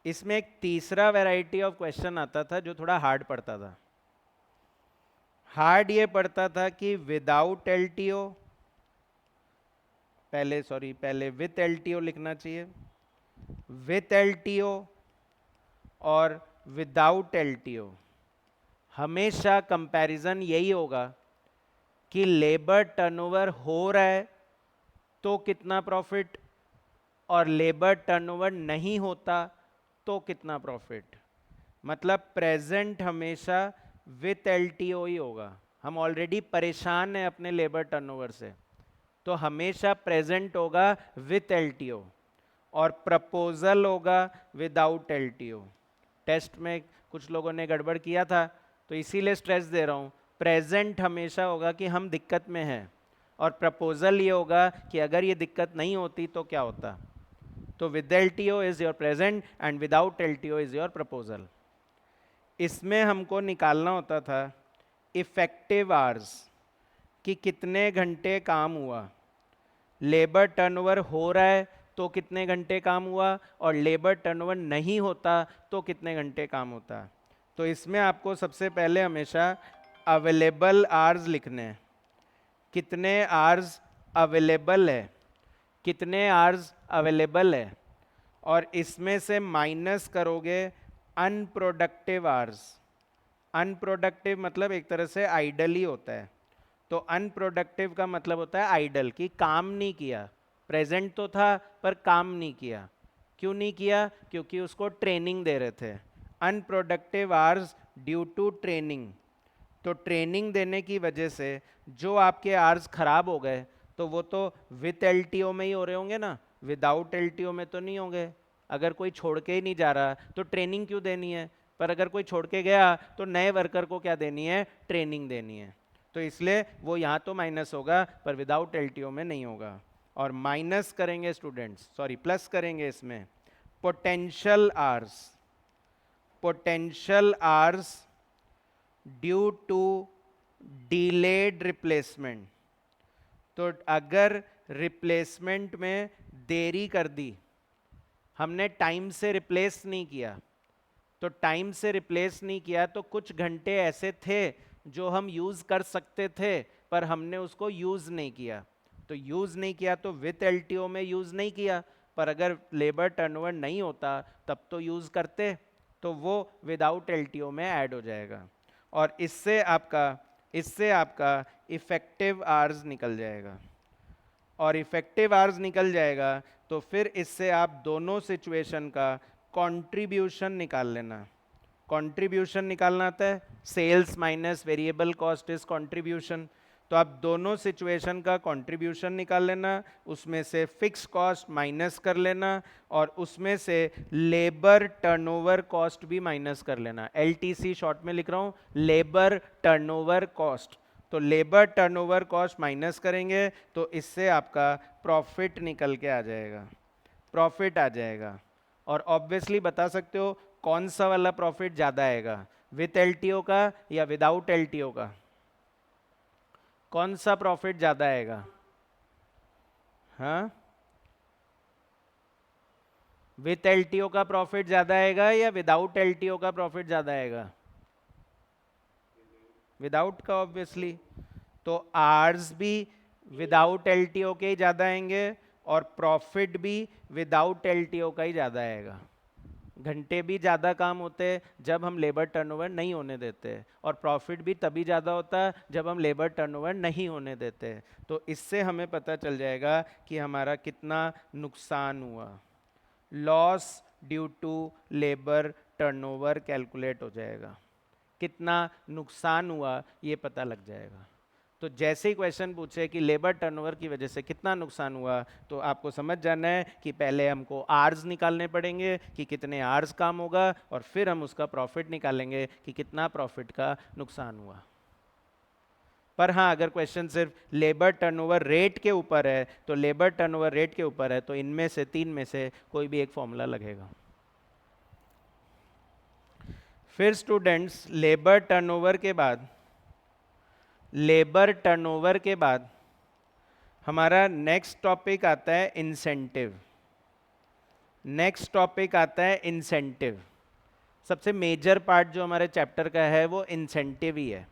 इसमें एक तीसरा वैरायटी ऑफ क्वेश्चन आता था जो थोड़ा हार्ड पड़ता था। हार्ड ये पड़ता था कि विदाउट एलटीओ, पहले विथ एलटीओ लिखना चाहिए, विथ एलटीओ और विदाउट एलटीओ। हमेशा कंपैरिजन यही होगा कि लेबर टर्नओवर हो रहा है तो कितना प्रॉफिट, और लेबर टर्नओवर नहीं होता तो कितना प्रॉफिट। मतलब प्रेजेंट हमेशा विथ एलटीओ ही होगा। हम ऑलरेडी परेशान हैं अपने लेबर टर्नओवर से, तो हमेशा प्रेजेंट होगा विथ एलटीओ, और प्रपोजल होगा विदाउट एलटीओ। टेस्ट में कुछ लोगों ने गड़बड़ किया था तो इसीलिए स्ट्रेस दे रहा हूँ, प्रेजेंट हमेशा होगा कि हम दिक्कत में हैं, और प्रपोजल ये होगा कि अगर ये दिक्कत नहीं होती तो क्या होता। तो with LTO is your present and without LTO is your proposal. इसमें हमको निकालना होता था इफेक्टिव आवर्स, कि कितने घंटे काम हुआ। लेबर टर्नओवर हो रहा है तो कितने घंटे काम हुआ, और लेबर टर्नओवर नहीं होता तो कितने घंटे काम होता। तो इसमें आपको सबसे पहले हमेशा अवेलेबल आवर्स लिखने हैं, कितने आवर्स अवेलेबल है, कितने आवर्स अवेलेबल है, और इसमें से माइनस करोगे अनप्रोडक्टिव आवर्स। अनप्रोडक्टिव मतलब एक तरह से आइडल ही होता है। तो अनप्रोडक्टिव का मतलब होता है आइडल, कि काम नहीं किया, प्रेजेंट तो था पर काम नहीं किया। क्यों नहीं किया? क्योंकि उसको ट्रेनिंग दे रहे थे। Unproductive hours due to training. तो ट्रेनिंग देने की वजह से जो आपके आवर्स खराब हो गए, तो वो तो विथ LTO में ही हो रहे होंगे ना, विदाउट LTO में तो नहीं होंगे। अगर कोई छोड़ के ही नहीं जा रहा तो ट्रेनिंग क्यों देनी है? पर अगर कोई छोड़ के गया तो नए वर्कर को क्या देनी है? ट्रेनिंग देनी है। तो इसलिए वो यहाँ तो माइनस होगा पर विदाउट LTO में नहीं होगा। और माइनस करेंगे स्टूडेंट्स, सॉरी प्लस करेंगे इसमें potential hours. Potential hours due to delayed replacement. तो अगर रिप्लेसमेंट में देरी कर दी, हमने टाइम से रिप्लेस नहीं किया, तो टाइम से रिप्लेस नहीं किया तो कुछ घंटे ऐसे थे जो हम यूज कर सकते थे पर हमने उसको यूज नहीं किया। तो यूज नहीं किया तो विथ LTO में यूज नहीं किया, पर अगर लेबर टर्नओवर नहीं होता तब तो यूज करते, तो वो विदाउट LTO में ऐड हो जाएगा। और इससे आपका इफेक्टिव आवर्स निकल जाएगा। और इफेक्टिव आवर्स निकल जाएगा तो फिर इससे आप दोनों सिचुएशन का कंट्रीब्यूशन निकाल लेना। कंट्रीब्यूशन निकालना आता है, sales minus variable cost is contribution. तो आप दोनों सिचुएशन का कंट्रीब्यूशन निकाल लेना, उसमें से फिक्स कॉस्ट माइनस कर लेना, और उसमें से लेबर टर्नओवर कॉस्ट भी माइनस कर लेना। LTC शॉर्ट में लिख रहा हूँ, लेबर टर्नओवर कॉस्ट। तो लेबर टर्नओवर कॉस्ट माइनस करेंगे तो इससे आपका प्रॉफिट निकल के आ जाएगा, प्रॉफिट आ जाएगा। और ऑब्वियसली बता सकते हो कौन सा वाला प्रॉफिट ज़्यादा आएगा, विथ LTO का या विदाउट LTO का? कौन सा प्रॉफिट ज़्यादा आएगा? हाँ, विथ LTO का प्रॉफिट ज़्यादा आएगा या विदाउट LTO का प्रॉफिट ज़्यादा आएगा? विदाउट का ऑब्वियसली। तो आर्स भी विदाउट LTO के ही ज़्यादा आएंगे और प्रॉफिट भी विदाउट LTO का ही ज़्यादा आएगा। घंटे भी ज़्यादा काम होते हैं जब हम लेबर टर्नओवर नहीं होने देते, और प्रॉफिट भी तभी ज़्यादा होता है जब हम लेबर टर्नओवर नहीं होने देते। तो इससे हमें पता चल जाएगा कि हमारा कितना नुकसान हुआ। Loss due to labour turnover calculate हो जाएगा, कितना नुकसान हुआ ये पता लग जाएगा। तो जैसे ही क्वेश्चन पूछे कि लेबर टर्नओवर की वजह से कितना नुकसान हुआ, तो आपको समझ जाना है कि पहले हमको आर्स निकालने पड़ेंगे कि कितने आर्स काम होगा, और फिर हम उसका प्रॉफिट निकालेंगे कि कितना प्रॉफिट का नुकसान हुआ। पर हाँ, अगर क्वेश्चन सिर्फ लेबर टर्नओवर रेट के ऊपर है तो लेबर टर्नओवर रेट के ऊपर है तो इनमें से तीन में से कोई भी एक फॉर्मूला लगेगा। फिर स्टूडेंट्स लेबर टर्नओवर के बाद हमारा नेक्स्ट टॉपिक आता है इंसेंटिव। नेक्स्ट टॉपिक आता है इंसेंटिव। सबसे मेजर पार्ट जो हमारे चैप्टर का है वो इंसेंटिव ही है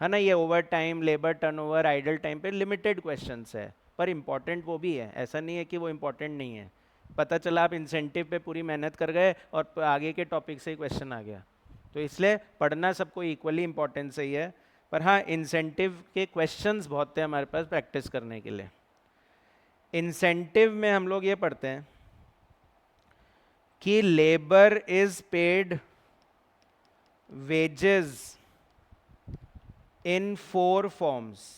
ना। ये over time, labour turnover, idle time पे लिमिटेड क्वेश्चंस है, पर इंपॉर्टेंट वो भी है, ऐसा नहीं है कि वो इंपॉर्टेंट नहीं है। पता चला आप इंसेंटिव पे पूरी मेहनत कर गए और आगे के टॉपिक से ही क्वेश्चन आ गया, तो इसलिए पढ़ना सबको इक्वली इंपॉर्टेंस ही है। पर हाँ, इंसेंटिव के क्वेश्चंस बहुत थे हमारे पास प्रैक्टिस करने के लिए। इंसेंटिव में हम लोग ये पढ़ते हैं कि labour is paid wages in 4 forms.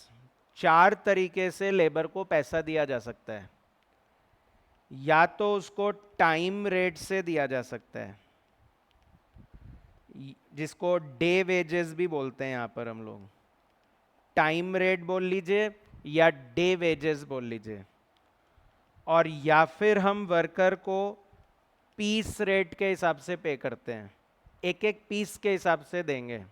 4 तरीके से लेबर को पैसा दिया जा सकता है। या तो उसको टाइम रेट से दिया जा सकता है, जिसको डे वेजेस भी बोलते हैं यहां पर हम लोग। टाइम रेट बोल लीजिए या डे वेजेस बोल लीजिए। और या फिर हम वर्कर को पीस रेट के हिसाब से पे करते हैं, एक एक पीस के हिसाब से देंगे।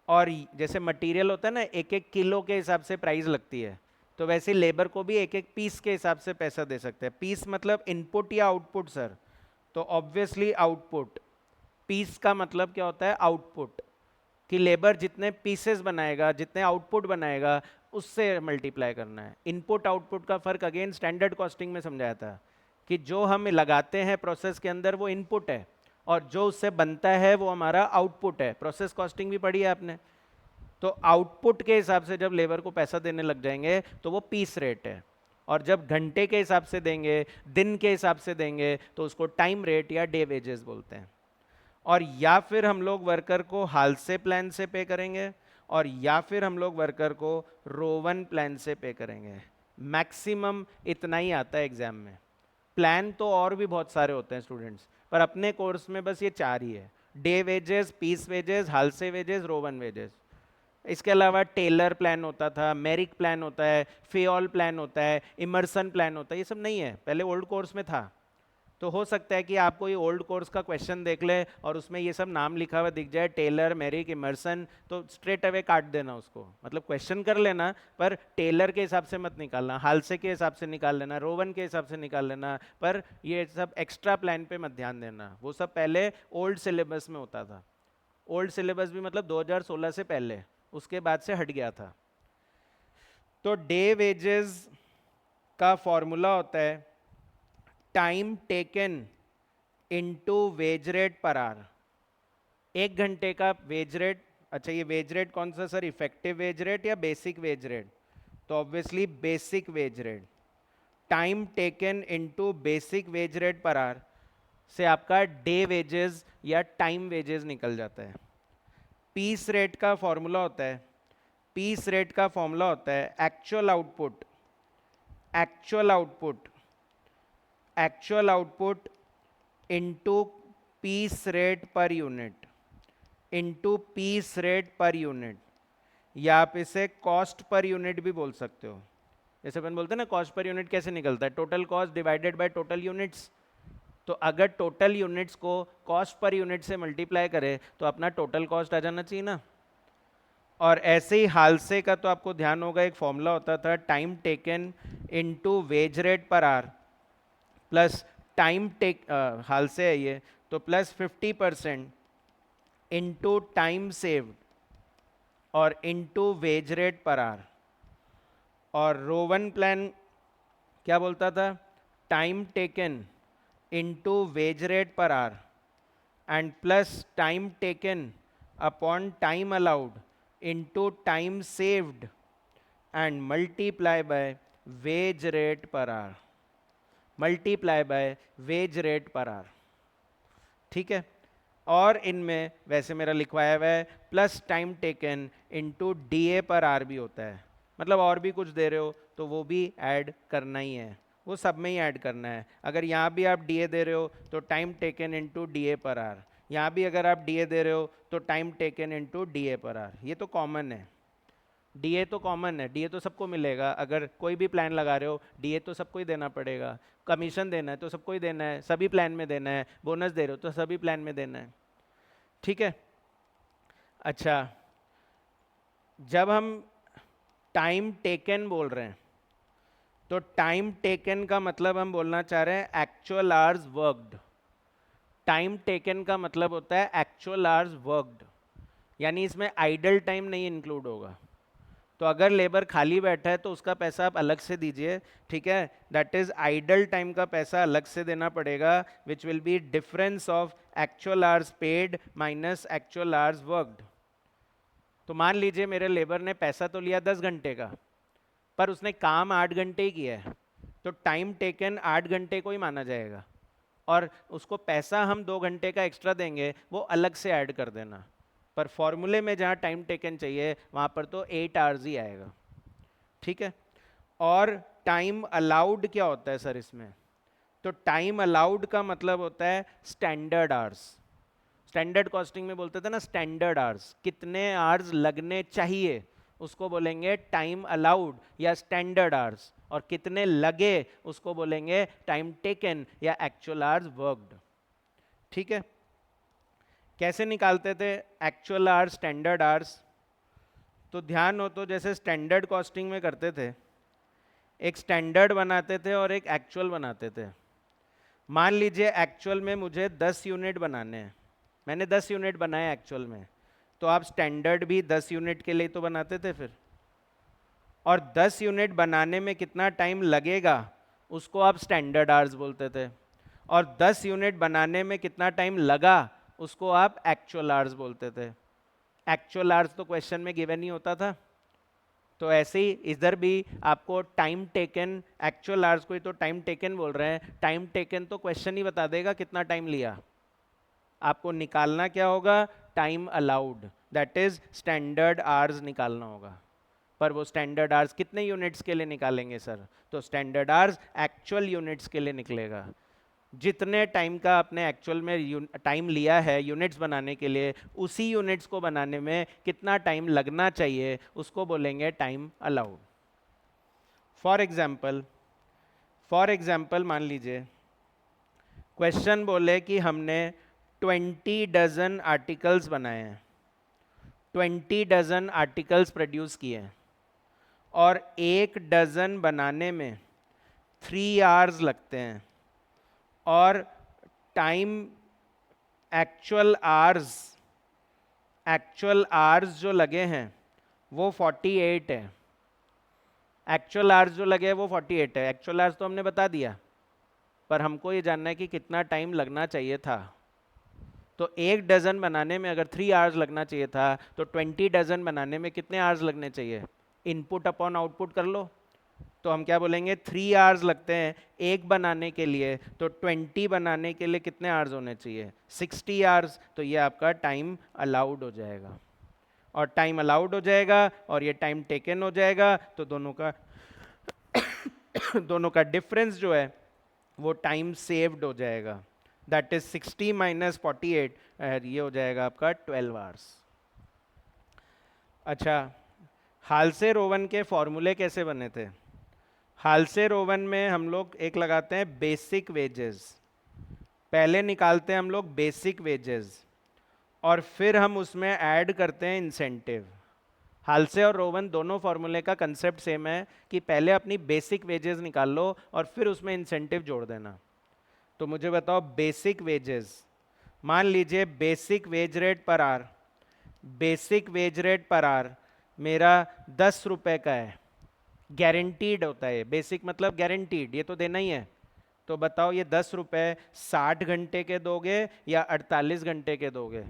और जैसे मटेरियल होता है ना, एक एक किलो के हिसाब से प्राइस लगती है, तो वैसे लेबर को भी एक एक पीस के हिसाब से पैसा दे सकते हैं। पीस मतलब इनपुट या आउटपुट सर? तो ऑब्वियसली आउटपुट। पीस का मतलब क्या होता है? आउटपुट, कि लेबर जितने पीसेस बनाएगा, जितने आउटपुट बनाएगा, उससे मल्टीप्लाई करना है। इनपुट आउटपुट का फर्क अगेन स्टैंडर्ड कॉस्टिंग में समझाया था, कि जो हम लगाते हैं प्रोसेस के अंदर वो इनपुट है, और जो उससे बनता है वो हमारा आउटपुट है। प्रोसेस कॉस्टिंग भी पढ़ी है आपने। तो आउटपुट के हिसाब से जब लेबर को पैसा देने लग जाएंगे तो वो पीस रेट है, और जब घंटे के हिसाब से देंगे, दिन के हिसाब से देंगे, तो उसको टाइम रेट या डे वेजेस बोलते हैं। और या फिर हम लोग वर्कर को हाल से प्लान से पे करेंगे, और या फिर हम लोग वर्कर को रोवन प्लान से पे करेंगे। मैक्सिमम इतना ही आता है एग्जाम में। प्लान तो और भी बहुत सारे होते हैं स्टूडेंट्स, पर अपने कोर्स में बस ये 4 ही है: डे वेजेस, पीस वेजेस, हाल से वेजेस, रोवन वेजेस। इसके अलावा टेलर प्लान होता था, मेरिक प्लान होता है, फेऑल प्लान होता है, इमर्सन प्लान होता है, ये सब नहीं है, पहले ओल्ड कोर्स में था। तो हो सकता है कि आपको ये ओल्ड कोर्स का क्वेश्चन देख ले और उसमें ये सब नाम लिखा हुआ दिख जाए, टेलर, मेरिक, इमर्सन, तो स्ट्रेट अवे काट देना उसको, मतलब क्वेश्चन कर लेना, पर टेलर के हिसाब से मत निकालना, हालसे के हिसाब से निकाल लेना, रोवन के हिसाब से निकाल लेना, पर ये सब एक्स्ट्रा प्लान पे मत ध्यान देना। वो सब पहले ओल्ड सिलेबस में होता था। ओल्ड सिलेबस भी मतलब 2016 से पहले, उसके बाद से हट गया था। तो डे वेजेस का फॉर्मूला होता है time taken into wage rate per our. एक घंटे का वेज रेट, अच्छा ये वेज रेट कौन सा सर? इफेक्टिव वेज रेट या बेसिक वेज रेट? तो obviously basic wage rate. Time taken into basic wage rate per our से आपका डे वेजेस या टाइम वेजेस निकल जाता है। पीस रेट का फॉर्मूला होता है, पीस रेट का फॉर्मूला होता है actual output, actual output, actual output into piece rate per unit, into piece rate per unit, या आप इसे कॉस्ट पर यूनिट भी बोल सकते हो। जैसे अपन बोलते हैं ना कॉस्ट पर यूनिट कैसे निकलता है? Total cost divided by total units. तो अगर टोटल यूनिट्स को कॉस्ट पर यूनिट से मल्टीप्लाई करें तो अपना टोटल कॉस्ट आ जाना चाहिए ना। और ऐसे ही हालसे का तो आपको ध्यान होगा, एक फॉर्मूला होता था time taken into wage rate per hour plus time take, Halsey है ये, तो प्लस 50% इनटू टाइम सेव्ड और into wage rate per hour. और रोवन प्लान क्या बोलता था? Time taken into wage rate per hour and plus time taken upon time allowed into time saved and multiply by wage rate per hour, multiply by wage rate per hour. ठीक है। और इनमें वैसे मेरा लिखवाया हुआ है plus time taken into DA पर आर भी होता है, मतलब और भी कुछ दे रहे हो तो वो भी ऐड करना ही है, वो सब में ही ऐड करना है। अगर यहाँ भी आप डीए दे रहे हो तो टाइम टेकन इनटू डीए पर आर, यहाँ भी अगर आप डीए दे रहे हो तो टाइम टेकन इनटू डीए पर आर। ये तो कॉमन है, डीए तो कॉमन है, डीए तो सबको मिलेगा। अगर कोई भी प्लान लगा रहे हो डीए तो सबको ही देना पड़ेगा। कमीशन देना है तो सबको ही देना है, सभी प्लान में देना है। बोनस दे रहे हो तो सभी प्लान में देना है। ठीक है। अच्छा, जब हम टाइम टेकन बोल रहे हैं तो टाइम टेकन का मतलब हम बोलना चाह रहे हैं actual hours worked. Time taken का मतलब होता है एक्चुअल आवर्स वर्कड, यानी इसमें आइडल टाइम नहीं इंक्लूड होगा। तो अगर लेबर खाली बैठा है तो उसका पैसा आप अलग से दीजिए, ठीक है। दैट इज आइडल टाइम का पैसा अलग से देना पड़ेगा, which will be difference of actual hours paid minus actual hours worked. तो मान लीजिए मेरे लेबर ने पैसा तो लिया 10 घंटे का, पर उसने काम 8 घंटे ही किया है, तो टाइम टेकन 8 घंटे को ही माना जाएगा, और उसको पैसा हम 2 घंटे का एक्स्ट्रा देंगे, वो अलग से ऐड कर देना। पर फॉर्मूले में जहाँ टाइम टेकन चाहिए वहाँ पर तो 8 आवर्स ही आएगा। ठीक है। और टाइम अलाउड क्या होता है सर इसमें? तो टाइम अलाउड का मतलब होता है स्टैंडर्ड आवर्स। स्टैंडर्ड कॉस्टिंग में बोलते थे ना स्टैंडर्ड आवर्स, कितने आवर्स लगने चाहिए उसको बोलेंगे टाइम अलाउड या स्टैंडर्ड आवर्स, और कितने लगे उसको बोलेंगे टाइम टेकन या एक्चुअल आवर्स वर्कड। ठीक है, कैसे निकालते थे एक्चुअल आवर्स स्टैंडर्ड आवर्स? तो ध्यान हो तो जैसे स्टैंडर्ड कॉस्टिंग में करते थे, एक स्टैंडर्ड बनाते थे और एक एक्चुअल बनाते थे। मान लीजिए एक्चुअल में मुझे 10 यूनिट बनाने हैं, मैंने 10 यूनिट बनाए एक्चुअल में, तो आप स्टैंडर्ड भी 10 यूनिट के लिए तो बनाते थे फिर, और 10 यूनिट बनाने में कितना टाइम लगेगा उसको आप स्टैंडर्ड आवर्स बोलते थे, और 10 यूनिट बनाने में कितना टाइम लगा उसको आप एक्चुअल आवर्स बोलते थे। एक्चुअल आवर्स तो क्वेश्चन में गिवन ही होता था, तो ऐसे ही इधर भी आपको टाइम टेकन, एक्चुअल आवर्स को ही तो टाइम टेकन बोल रहे हैं, टाइम टेकन तो क्वेश्चन ही बता देगा कितना टाइम लिया। आपको निकालना क्या होगा? Time allowed, that is standard hours निकालना होगा। पर वो स्टैंडर्ड आवर्स कितने यूनिट्स के लिए निकालेंगे सर? तो स्टैंडर्ड आवर्स एक्चुअल यूनिट्स के लिए निकलेगा। जितने टाइम का आपने एक्चुअल में टाइम लिया है यूनिट्स बनाने के लिए, उसी यूनिट्स को बनाने में कितना टाइम लगना चाहिए उसको बोलेंगे टाइम अलाउड। फॉर एग्जाम्पल मान लीजिए क्वेश्चन बोले कि हमने 20 डजन आर्टिकल्स बनाए हैं, 20 डजन आर्टिकल्स प्रोड्यूस किए हैं, और 1 डजन बनाने में 3 आवर्स लगते हैं, और टाइम एक्चुअल आवर्स जो लगे हैं वो 48 है। एक्चुअल आवर्स जो लगे हैं वो 48 है। एक्चुअल आवर्स तो हमने बता दिया, पर हमको ये जानना है कि कितना टाइम लगना चाहिए था। तो 1 डजन बनाने में अगर 3 आवर्स लगना चाहिए था, तो 20 डजन बनाने में कितने आवर्स लगने चाहिए? इनपुट अपॉन आउटपुट कर लो, तो हम क्या बोलेंगे? 3 आवर्स लगते हैं एक बनाने के लिए, तो 20 बनाने के लिए कितने आवर्स होने चाहिए? 60 आवर्स। तो ये आपका टाइम अलाउड हो जाएगा, और टाइम अलाउड हो जाएगा और ये टाइम टेकन हो जाएगा, तो दोनों का दोनों का डिफरेंस जो है वो टाइम सेव्ड हो जाएगा, दैट इज 60 माइनस 48, ये हो जाएगा आपका 12 आवर्स। अच्छा, हाल्से रोवन के फॉर्मूले कैसे बने थे? हाल्से रोवन में हम लोग एक लगाते हैं बेसिक वेजेस, पहले निकालते हैं हम लोग बेसिक वेजेस, और फिर हम उसमें ऐड करते हैं इंसेंटिव। हाल्से और रोवन दोनों फॉर्मूले का कंसेप्ट सेम है कि पहले अपनी बेसिक वेजेस निकाल लो और फिर उसमें इंसेंटिव जोड़ देना। तो मुझे बताओ बेसिक वेजेस, मान लीजिए basic wage rate per our मेरा 10 रुपए का है, गारंटीड होता है। बेसिक मतलब गारंटीड, ये तो देना ही है। तो बताओ ये 10 रुपए 60 घंटे के दोगे या 48 घंटे के दोगे?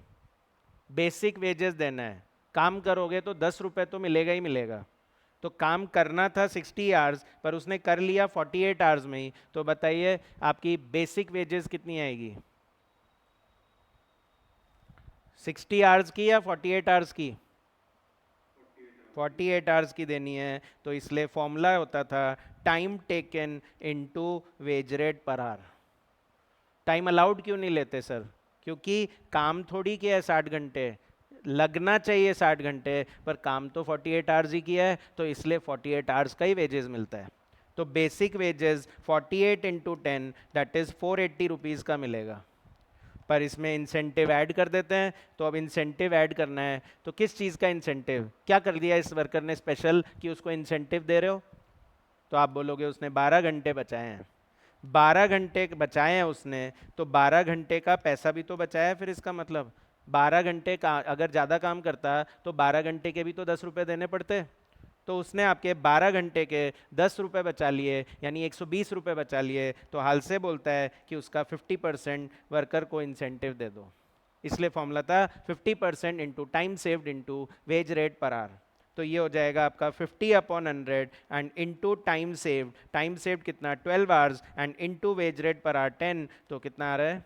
बेसिक वेजेस देना है, काम करोगे तो 10 रुपए तो मिलेगा ही मिलेगा। तो काम करना था 60 आवर्स, पर उसने कर लिया 48 आवर्स में ही, तो बताइए आपकी बेसिक वेजेस कितनी आएगी? 60 आवर्स की या 48 आवर्स की? 48 आवर्स की देनी है। तो इसलिए फॉर्मूला होता था time taken into wage rate per our. Time allowed क्यों नहीं लेते सर? क्योंकि काम थोड़ी किया है 60 घंटे, लगना चाहिए 60 घंटे, पर काम तो 48 आवर्स ही किया है, तो इसलिए 48 आवर्स का ही वेजेस मिलता है। तो basic wages 48 into 10 that is 480 rupees का मिलेगा। पर इसमें इंसेंटिव ऐड कर देते हैं, तो अब इंसेंटिव ऐड करना है, तो किस चीज़ का इंसेंटिव? क्या कर दिया इस वर्कर ने स्पेशल कि उसको इंसेंटिव दे रहे हो? तो आप बोलोगे उसने 12 घंटे बचाए हैं। 12 घंटे बचाए हैं उसने, तो 12 घंटे का पैसा भी तो बचाया है। फिर इसका मतलब 12 घंटे का अगर ज़्यादा काम करता तो 12 घंटे के भी तो 10 रुपये देने पड़ते। तो उसने आपके 12 घंटे के 10 रुपये बचा लिए, यानी 120 रुपये बचा लिए। तो हाल से बोलता है कि उसका 50% वर्कर को इंसेंटिव दे दो। इसलिए फॉर्मूला था 50% into time saved into veg rate per hour. तो ये हो जाएगा आपका 50 upon 100 and into time saved कितना? 12 hours, and into veg rate per our 10, तो कितना आ रहा है?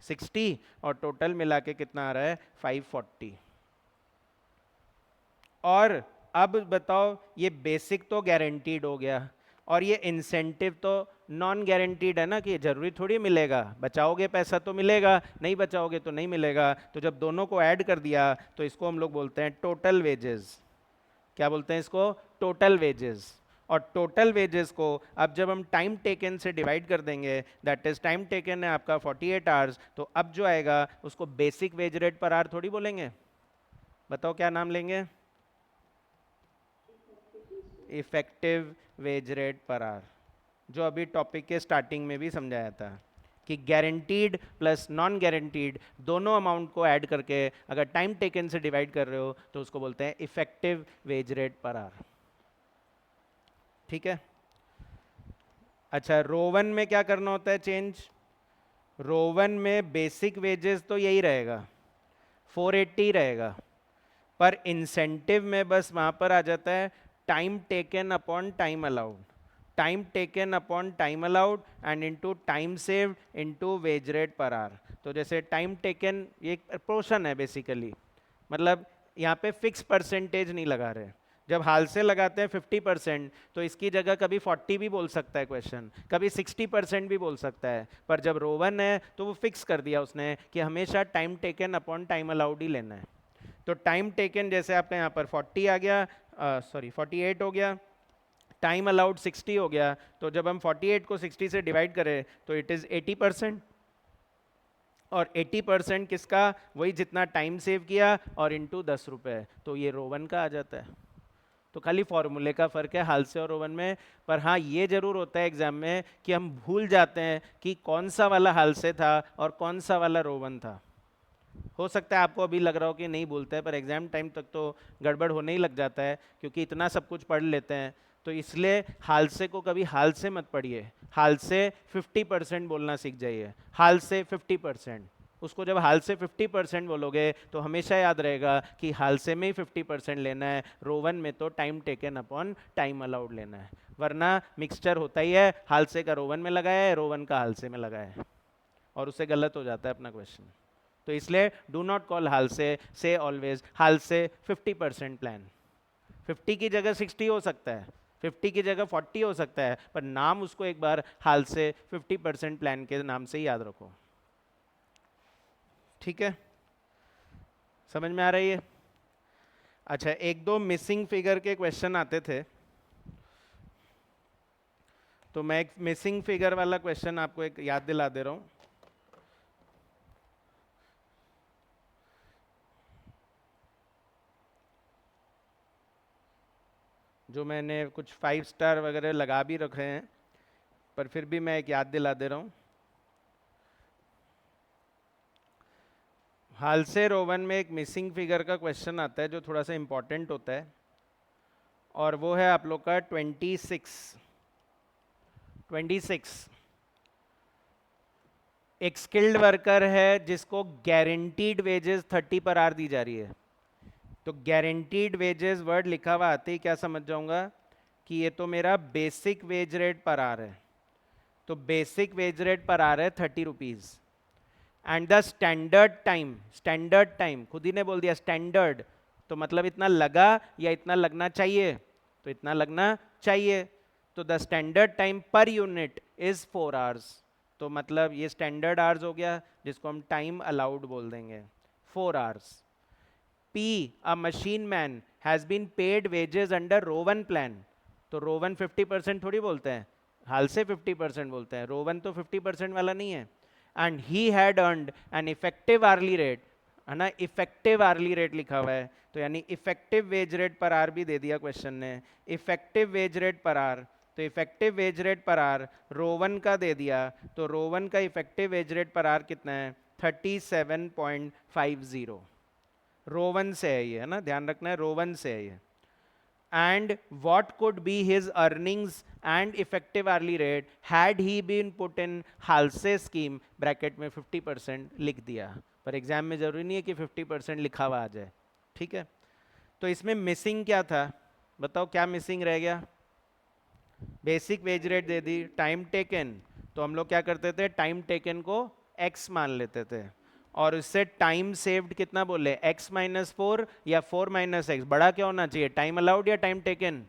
60, और टोटल मिला के कितना आ रहा है? 540। और अब बताओ ये बेसिक तो गारंटीड हो गया, और ये इंसेंटिव तो नॉन गारंटीड है ना, कि जरूरी थोड़ी मिलेगा, बचाओगे पैसा तो मिलेगा, नहीं बचाओगे तो नहीं मिलेगा। तो जब दोनों को ऐड कर दिया तो इसको हम लोग बोलते हैं टोटल वेजेस। क्या बोलते हैं इसको, टोटल वेजेस। और टोटल वेजेस को अब जब हम टाइम टेकन से डिवाइड कर देंगे, दैट इज टाइम टेकन है आपका 48 आवर्स, तो अब जो आएगा उसको basic wage rate per our थोड़ी बोलेंगे, बताओ क्या नाम लेंगे, effective wage rate per our, जो अभी टॉपिक के स्टार्टिंग में भी समझाया था कि गारंटीड प्लस नॉन गारंटीड दोनों अमाउंट को ऐड करके अगर टाइम टेकन से डिवाइड कर रहे हो तो उसको बोलते हैं effective wage rate per hour. ठीक है। अच्छा, रोवन में क्या करना होता है चेंज, रोवन में बेसिक वेजेस तो यही रहेगा 480 रहेगा, पर इंसेंटिव में बस वहां पर आ जाता है time taken upon time allowed, time taken upon time allowed and into time saved into wage rate per hour. तो जैसे टाइम टेकन ये एक पोर्शन है बेसिकली, मतलब यहाँ पे फिक्स परसेंटेज नहीं लगा रहे। जब हाल से लगाते हैं 50%, तो इसकी जगह कभी 40 भी बोल सकता है क्वेश्चन, कभी 60% भी बोल सकता है, पर जब रोवन है तो वो फिक्स कर दिया उसने कि हमेशा time taken upon time allowed ही लेना है। तो टाइम टेकन जैसे आपका यहाँ पर 40 आ गया, सॉरी 48 हो गया, टाइम अलाउड 60 हो गया, तो जब हम 48 को 60 से डिवाइड करें तो इट इज़ 80%, और 80% किसका, वही जितना टाइम सेव किया और इनटू 10 रुपये, तो ये रोवन का आ जाता है। तो खाली फॉर्मूले का फ़र्क है हाल से और रोवन में। पर हाँ ये ज़रूर होता है एग्जाम में कि हम भूल जाते हैं कि कौन सा वाला हाल से था और कौन सा वाला रोवन था। हो सकता है आपको अभी लग रहा हो कि नहीं भूलता है, पर एग्जाम टाइम तक तो गड़बड़ होने ही लग जाता है, क्योंकि इतना सब कुछ पढ़ लेते हैं। तो इसलिए हाल से को कभी हाल से मत पढ़िए, हाल से 50% बोलना सीख जाइए, हाल से 50%। उसको जब हाल से 50% बोलोगे तो हमेशा याद रहेगा कि हाल से में ही 50% लेना है, रोवन में तो time taken upon time allowed लेना है, वरना मिक्सचर होता ही है, हाल से का रोवन में लगाया है, रोवन का हाल से में लगाया है, और उससे गलत हो जाता है अपना क्वेश्चन। तो इसलिए डू नॉट कॉल हाल से ऑलवेज हाल से 50% प्लान। 50 की जगह 60 हो सकता है, 50 की जगह 40 हो सकता है, पर नाम उसको एक बार हाल से 50% प्लान के नाम से ही याद रखो। ठीक है, समझ में आ रही है। अच्छा, एक दो मिसिंग फिगर के क्वेश्चन आते थे, तो मैं एक मिसिंग फिगर वाला क्वेश्चन आपको एक याद दिला दे रहा हूं। जो मैंने कुछ 5 स्टार वगैरह लगा भी रखे हैं, पर फिर भी मैं एक याद दिला दे रहा हूं। हाल से रोवन में एक मिसिंग फिगर का क्वेश्चन आता है जो थोड़ा सा इंपॉर्टेंट होता है, और वो है आप लोग का 26। एक स्किल्ड वर्कर है जिसको गारंटीड वेजेस 30 पर आवर दी जा रही है। तो गारंटीड वेजेस वर्ड लिखा हुआ आते ही क्या समझ जाऊंगा कि ये तो मेरा basic wage rate per our है। तो basic wage rate per our है 30 rupees, and the standard time खुद ही ने बोल दिया स्टैंडर्ड, तो मतलब इतना लगा या इतना लगना चाहिए, तो इतना लगना चाहिए। तो the standard time per unit is 4 hours, तो मतलब ये स्टैंडर्ड आवर्स हो गया जिसको हम टाइम अलाउड बोल देंगे 4 hours. P, a machine man has been paid wages under Rowan plan, तो रोवन 50% थोड़ी बोलते हैं, हाल से 50% बोलते हैं, रोवन तो 50% वाला नहीं है। And he had earned an effective hourly rate, है ना, इफेक्टिव आर्ली रेट लिखा हुआ है, तो यानी effective wage rate per are भी दे दिया क्वेश्चन ने, effective wage rate per are. तो effective wage rate per are Rowan का दे दिया, तो रोवन का effective wage rate per are कितना है 37.50, रोवन से है ये, है ना, ध्यान रखना है रोवन से है ये। And what could be his earnings and effective hourly rate had he been put in Halsey scheme, bracket में 50% लिख दिया, पर एग्जाम में जरूरी नहीं है कि 50% लिखा हुआ आ जाए। ठीक है, तो इसमें मिसिंग क्या था, बताओ क्या मिसिंग रह गया। बेसिक वेज रेट दे दी, टाइम टेकन, तो हम लोग क्या करते थे, टाइम टेकन को x मान लेते थे, और उससे टाइम सेव्ड कितना बोले x-4 या 4 - x, बड़ा क्या होना चाहिए, टाइम अलाउड या टाइम टेकन,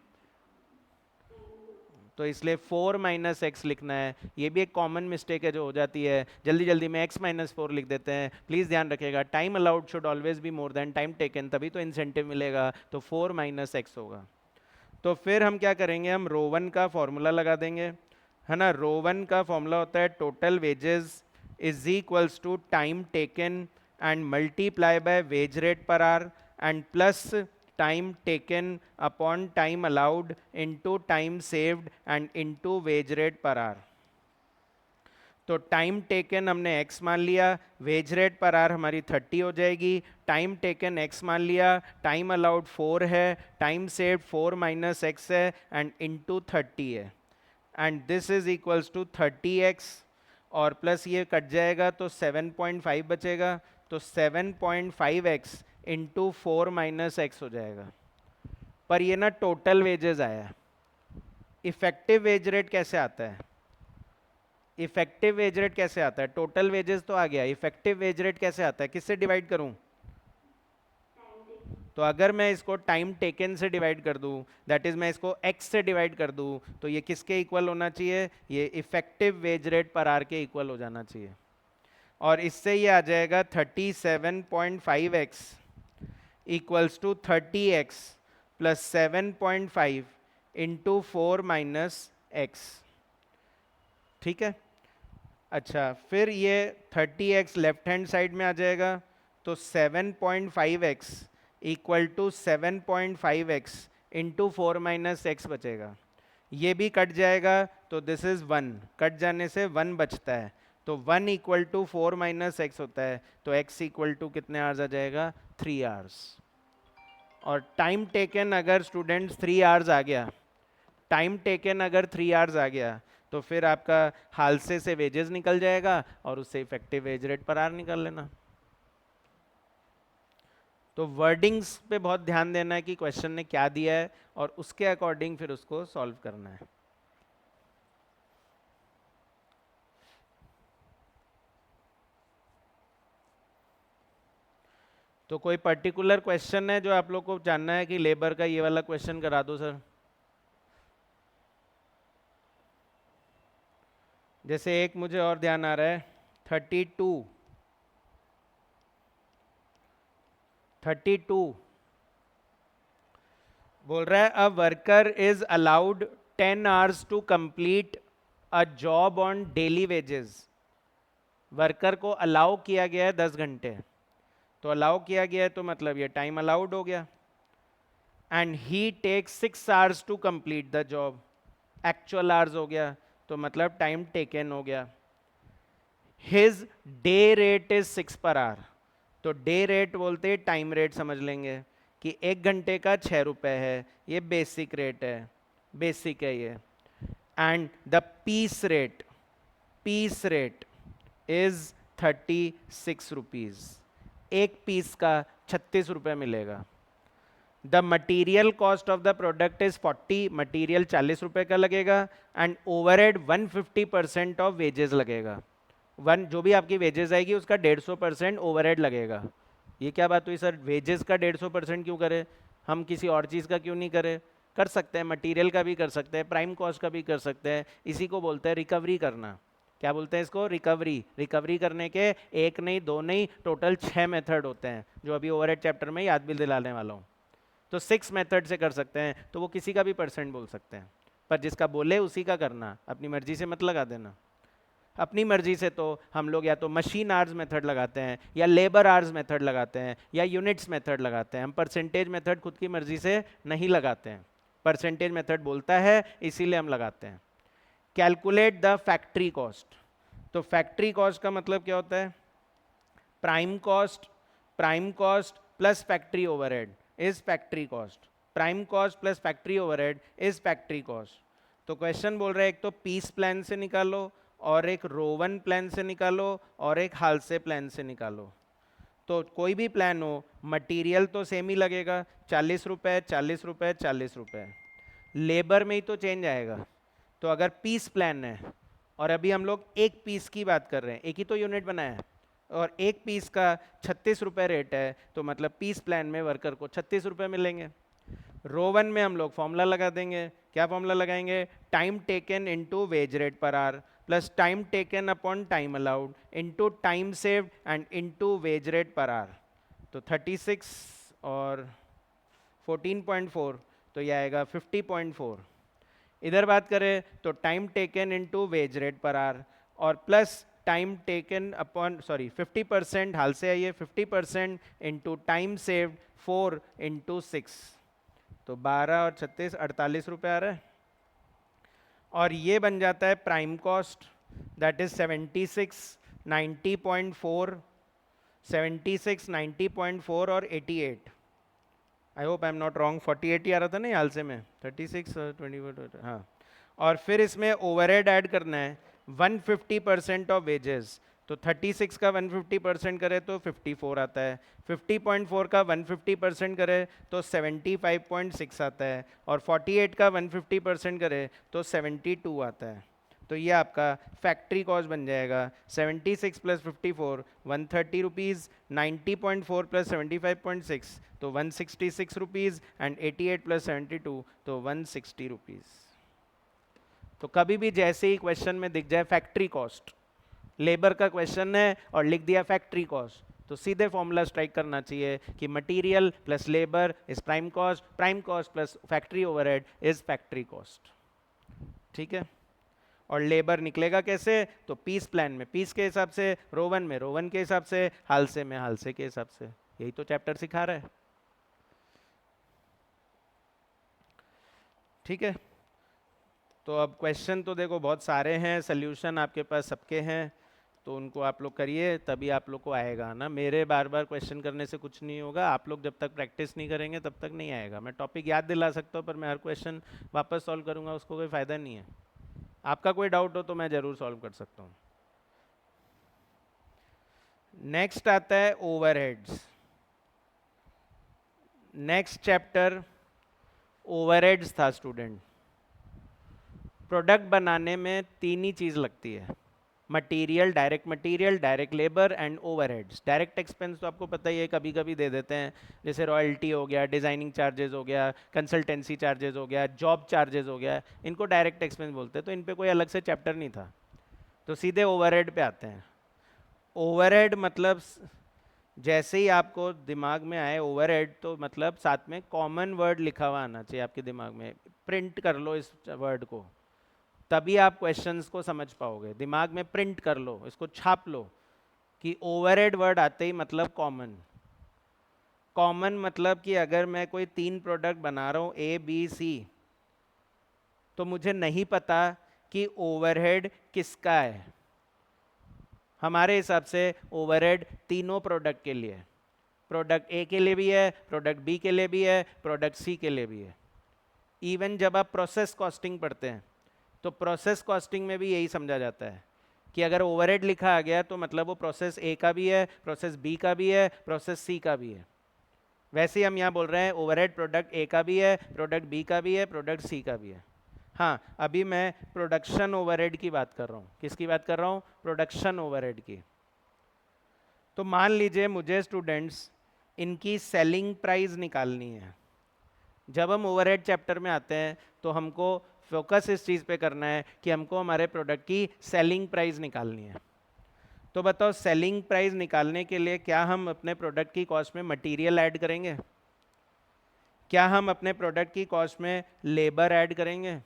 तो इसलिए 4 माइनस एक्स लिखना है। ये भी एक कॉमन मिस्टेक है जो हो जाती है, जल्दी जल्दी में x माइनस 4 लिख देते हैं। प्लीज़ ध्यान रखिएगा, time allowed should always be more than time taken, तभी तो इंसेंटिव मिलेगा। तो 4 माइनस एक्स होगा। तो फिर हम क्या करेंगे, हम रो वन का फॉर्मूला लगा देंगे, है ना। रो वन का फॉर्मूला होता है total wages is equals to time taken and multiply by wage rate per hour and plus time taken upon time allowed into time saved and into wage rate per hour. तो time taken हमने x मान लिया, veg rate per our हमारी 30 हो जाएगी। Time taken x मान लिया, time allowed 4 है, टाइम सेव्ड 4 माइनस एक्स है एंड इनटू 30 है, and this is equals to 30x और प्लस ये कट जाएगा तो 7.5 बचेगा। तो 7.5x इंटू 4 माइनस एक्स हो जाएगा। पर ये ना टोटल वेजेस आया। इफेक्टिव वेज रेट कैसे आता है, इफेक्टिव वेज रेट कैसे आता है, टोटल वेजेस तो आ गया, इफेक्टिव वेज रेट कैसे आता है, किससे डिवाइड करूं। तो अगर मैं इसको टाइम टेकन से डिवाइड कर दूं, दैट इज मैं इसको x से डिवाइड कर दूं, तो ये किसके इक्वल होना चाहिए, ये effective wage rate per hour के इक्वल हो जाना चाहिए। और इससे ये आ जाएगा 37.5x equals to 30x plus 7.5 into 4 minus x. ठीक है। अच्छा, फिर ये 30x लेफ्ट हैंड साइड में आ जाएगा, तो 7.5x equal to 7.5x into 4 minus x बचेगा। ये भी कट जाएगा तो दिस इज 1, कट जाने से 1 बचता है, तो 1 इक्वल टू 4 माइनस एक्स होता है, तो x इक्वल टू कितने आवर्स आ जाएगा, 3 आवर्स। और टाइम टेकन अगर स्टूडेंट्स 3 आवर्स आ गया, टाइम टेकन अगर 3 आवर्स आ गया, तो फिर आपका हालसे से वेजेस निकल जाएगा और उससे effective wage rate per are निकाल लेना। तो वर्डिंग्स पे बहुत ध्यान देना है कि क्वेश्चन ने क्या दिया है और उसके अकॉर्डिंग फिर उसको सॉल्व करना है। तो कोई पर्टिकुलर क्वेश्चन है जो आप लोग को जानना है कि लेबर का ये वाला क्वेश्चन करा दो सर। जैसे एक मुझे और ध्यान आ रहा है 32 बोल रहा है a worker is allowed 10 hours to complete a job on daily wages. Worker को अलाउ किया गया है 10 घंटे, तो अलाउ किया गया है तो मतलब ये टाइम अलाउड हो गया। And he takes 6 hours to complete the job, actual hours हो गया, तो मतलब टाइम टेकन हो गया। हिज डे रेट इज 6 पर आवर, तो डे रेट बोलते टाइम रेट समझ लेंगे कि 1 घंटे का 6 रुपए है, ये बेसिक रेट है, बेसिक है ये। And the piece rate is 36 rupees, एक पीस का 36 रुपए मिलेगा। The material cost of the product is 40, material 40 रुपए का लगेगा एंड ओवरहेड 150% ऑफ वेजेस लगेगा। जो भी आपकी वेजेस आएगी उसका 150% ओवरहेड लगेगा। ये क्या बात हुई सर, वेजेस का 150% क्यों करें, हम किसी और चीज़ का क्यों नहीं करें। कर सकते हैं, मटेरियल का भी कर सकते हैं, प्राइम कॉस्ट का भी कर सकते हैं, इसी को बोलते हैं रिकवरी करना। क्या बोलते हैं इसको, रिकवरी। रिकवरी करने के एक नहीं, दो नहीं, टोटल 6 मेथड होते हैं, जो अभी ओवरहेड चैप्टर में याद भी दिलाने वाला हूँ। तो 6 मेथड से कर सकते हैं, तो वो किसी का भी परसेंट बोल सकते हैं, पर जिसका बोले उसी का करना, अपनी मर्जी से मत लगा देना। अपनी मर्जी से तो हम लोग या तो मशीन आवर्स मेथड लगाते हैं, या लेबर आवर्स मेथड लगाते हैं, या यूनिट्स मेथड लगाते हैं। हम परसेंटेज मेथड खुद की मर्जी से नहीं लगाते हैं, परसेंटेज मेथड बोलता है इसीलिए हम लगाते हैं। कैलकुलेट द फैक्ट्री कॉस्ट, तो फैक्ट्री कॉस्ट का मतलब क्या होता है, prime cost plus factory overhead is factory cost, prime cost plus factory overhead is factory cost. तो क्वेश्चन बोल रहा है एक तो पीस प्लान से निकालो, और एक रोवन प्लान से निकालो, और एक हालसे प्लान से निकालो। तो कोई भी प्लान हो, मटेरियल तो सेम ही लगेगा, 40 रुपए 40 रुपए 40 रुपए, लेबर में ही तो चेंज आएगा। तो अगर पीस प्लान है, और अभी हम लोग एक पीस की बात कर रहे हैं, एक ही तो यूनिट बनाया है, और एक पीस का 36 रुपए रेट है, तो मतलब पीस प्लान में वर्कर को 36 रुपए मिलेंगे। रो 1 में हम लोग फॉर्मूला लगा देंगे। क्या फॉर्मूला लगाएंगे? Time taken into wage rate per hour plus time taken upon time allowed into time saved and into wage rate per hour. तो 36 और 14.4, तो ये आएगा 50.4। इधर बात करें तो time taken into wage rate per hour और प्लस टाइम टेकन अपॉन 50%, हाल से आइए 50% इनटू टाइम सेव्ड 4 इंटू 6, तो 12 और 36 48 रुपये आ रहा है। और ये बन जाता है प्राइम कॉस्ट, दैट इज 76 90.4 और 88। I hope I am not wrong, 48 ही आ रहा था ना हाल से में, 36 और 24, हाँ। और फिर इसमें ओवरहेड ऐड करना है 150% ऑफ वेजेस, तो 36 का 150% करे तो 54 आता है, 50.4 का 150% करे तो 75.6 आता है, और 48 का 150% करे तो 72 आता है। तो ये आपका फैक्ट्री कॉस्ट बन जाएगा 76 प्लस 54 130 रुपीज़, 90.4 प्लस 75.6 तो 166 रुपीज़ एंड 88 प्लस 72 तो 160 रुपीज़। तो कभी भी जैसे ही क्वेश्चन में दिख जाए फैक्ट्री कॉस्ट, लेबर का क्वेश्चन है और लिख दिया फैक्ट्री कॉस्ट, तो सीधे फॉर्मूला स्ट्राइक करना चाहिए कि material plus labour is prime cost plus factory overhead is factory cost. ठीक है। और लेबर निकलेगा कैसे? तो पीस प्लान में पीस के हिसाब से, रो 1 में रो 1 के हिसाब से, हाल से में हाल से के हिसाब से। यही तो चैप्टर सिखा रहा है। ठीक है। तो अब क्वेश्चन तो देखो बहुत सारे हैं, सोल्यूशन आपके पास सबके हैं, तो उनको आप लोग करिए तभी आप लोग को आएगा ना। मेरे बार बार क्वेश्चन करने से कुछ नहीं होगा, आप लोग जब तक प्रैक्टिस नहीं करेंगे तब तक नहीं आएगा। मैं टॉपिक याद दिला सकता हूँ पर मैं हर क्वेश्चन वापस सॉल्व करूँगा उसको कोई फ़ायदा नहीं है। आपका कोई डाउट हो तो मैं ज़रूर सॉल्व कर सकता हूँ। नेक्स्ट आता है ओवरहेड्स। नेक्स्ट चैप्टर ओवरहेड्स था स्टूडेंट। प्रोडक्ट बनाने में 3 ही चीज़ लगती है, material, direct labour and overheads. Direct expense तो आपको पता ही है, कभी कभी दे देते हैं, जैसे रॉयल्टी हो गया, डिज़ाइनिंग चार्जेस हो गया, कंसल्टेंसी चार्जेस हो गया, जॉब चार्जेस हो गया, इनको डायरेक्ट एक्सपेंस बोलते हैं। तो इन पे कोई अलग से चैप्टर नहीं था, तो सीधे ओवरहेड पे आते हैं। ओवरहेड मतलब जैसे ही आपको दिमाग में आए ओवरहेड, तो मतलब साथ में कॉमन वर्ड लिखा हुआ आना चाहिए आपके दिमाग में। प्रिंट कर लो इस वर्ड को, तभी आप क्वेश्चंस को समझ पाओगे। दिमाग में प्रिंट कर लो, इसको छाप लो कि ओवरहेड वर्ड आते ही मतलब कॉमन। कॉमन मतलब कि अगर मैं कोई 3 प्रोडक्ट बना रहा हूँ ए बी सी, तो मुझे नहीं पता कि ओवरहेड किसका है। हमारे हिसाब से ओवरहेड तीनों प्रोडक्ट के लिए, प्रोडक्ट ए के लिए भी है, प्रोडक्ट बी के लिए भी है, प्रोडक्ट सी के लिए भी है। इवन जब आप प्रोसेस कॉस्टिंग पढ़ते हैं तो प्रोसेस कॉस्टिंग में भी यही समझा जाता है कि अगर ओवरहेड लिखा आ गया तो मतलब वो प्रोसेस ए का भी है, प्रोसेस बी का भी है, प्रोसेस सी का भी है। वैसे ही हम यहाँ बोल रहे हैं ओवरहेड प्रोडक्ट ए का भी है, प्रोडक्ट बी का भी है, प्रोडक्ट सी का भी है। हाँ, अभी मैं प्रोडक्शन ओवरहेड की बात कर रहा हूँ। किसकी बात कर रहा हूँ? प्रोडक्शन ओवरहेड की। तो मान लीजिए मुझे स्टूडेंट्स इनकी सेलिंग प्राइस निकालनी है। जब हम ओवरहेड चैप्टर में आते हैं तो हमको फोकस इस चीज़ पे करना है कि हमको हमारे प्रोडक्ट की सेलिंग प्राइस निकालनी है। तो बताओ, सेलिंग प्राइस निकालने के लिए क्या हम अपने प्रोडक्ट की कॉस्ट में मटेरियल ऐड करेंगे? क्या हम अपने प्रोडक्ट की कॉस्ट में लेबर ऐड करेंगे?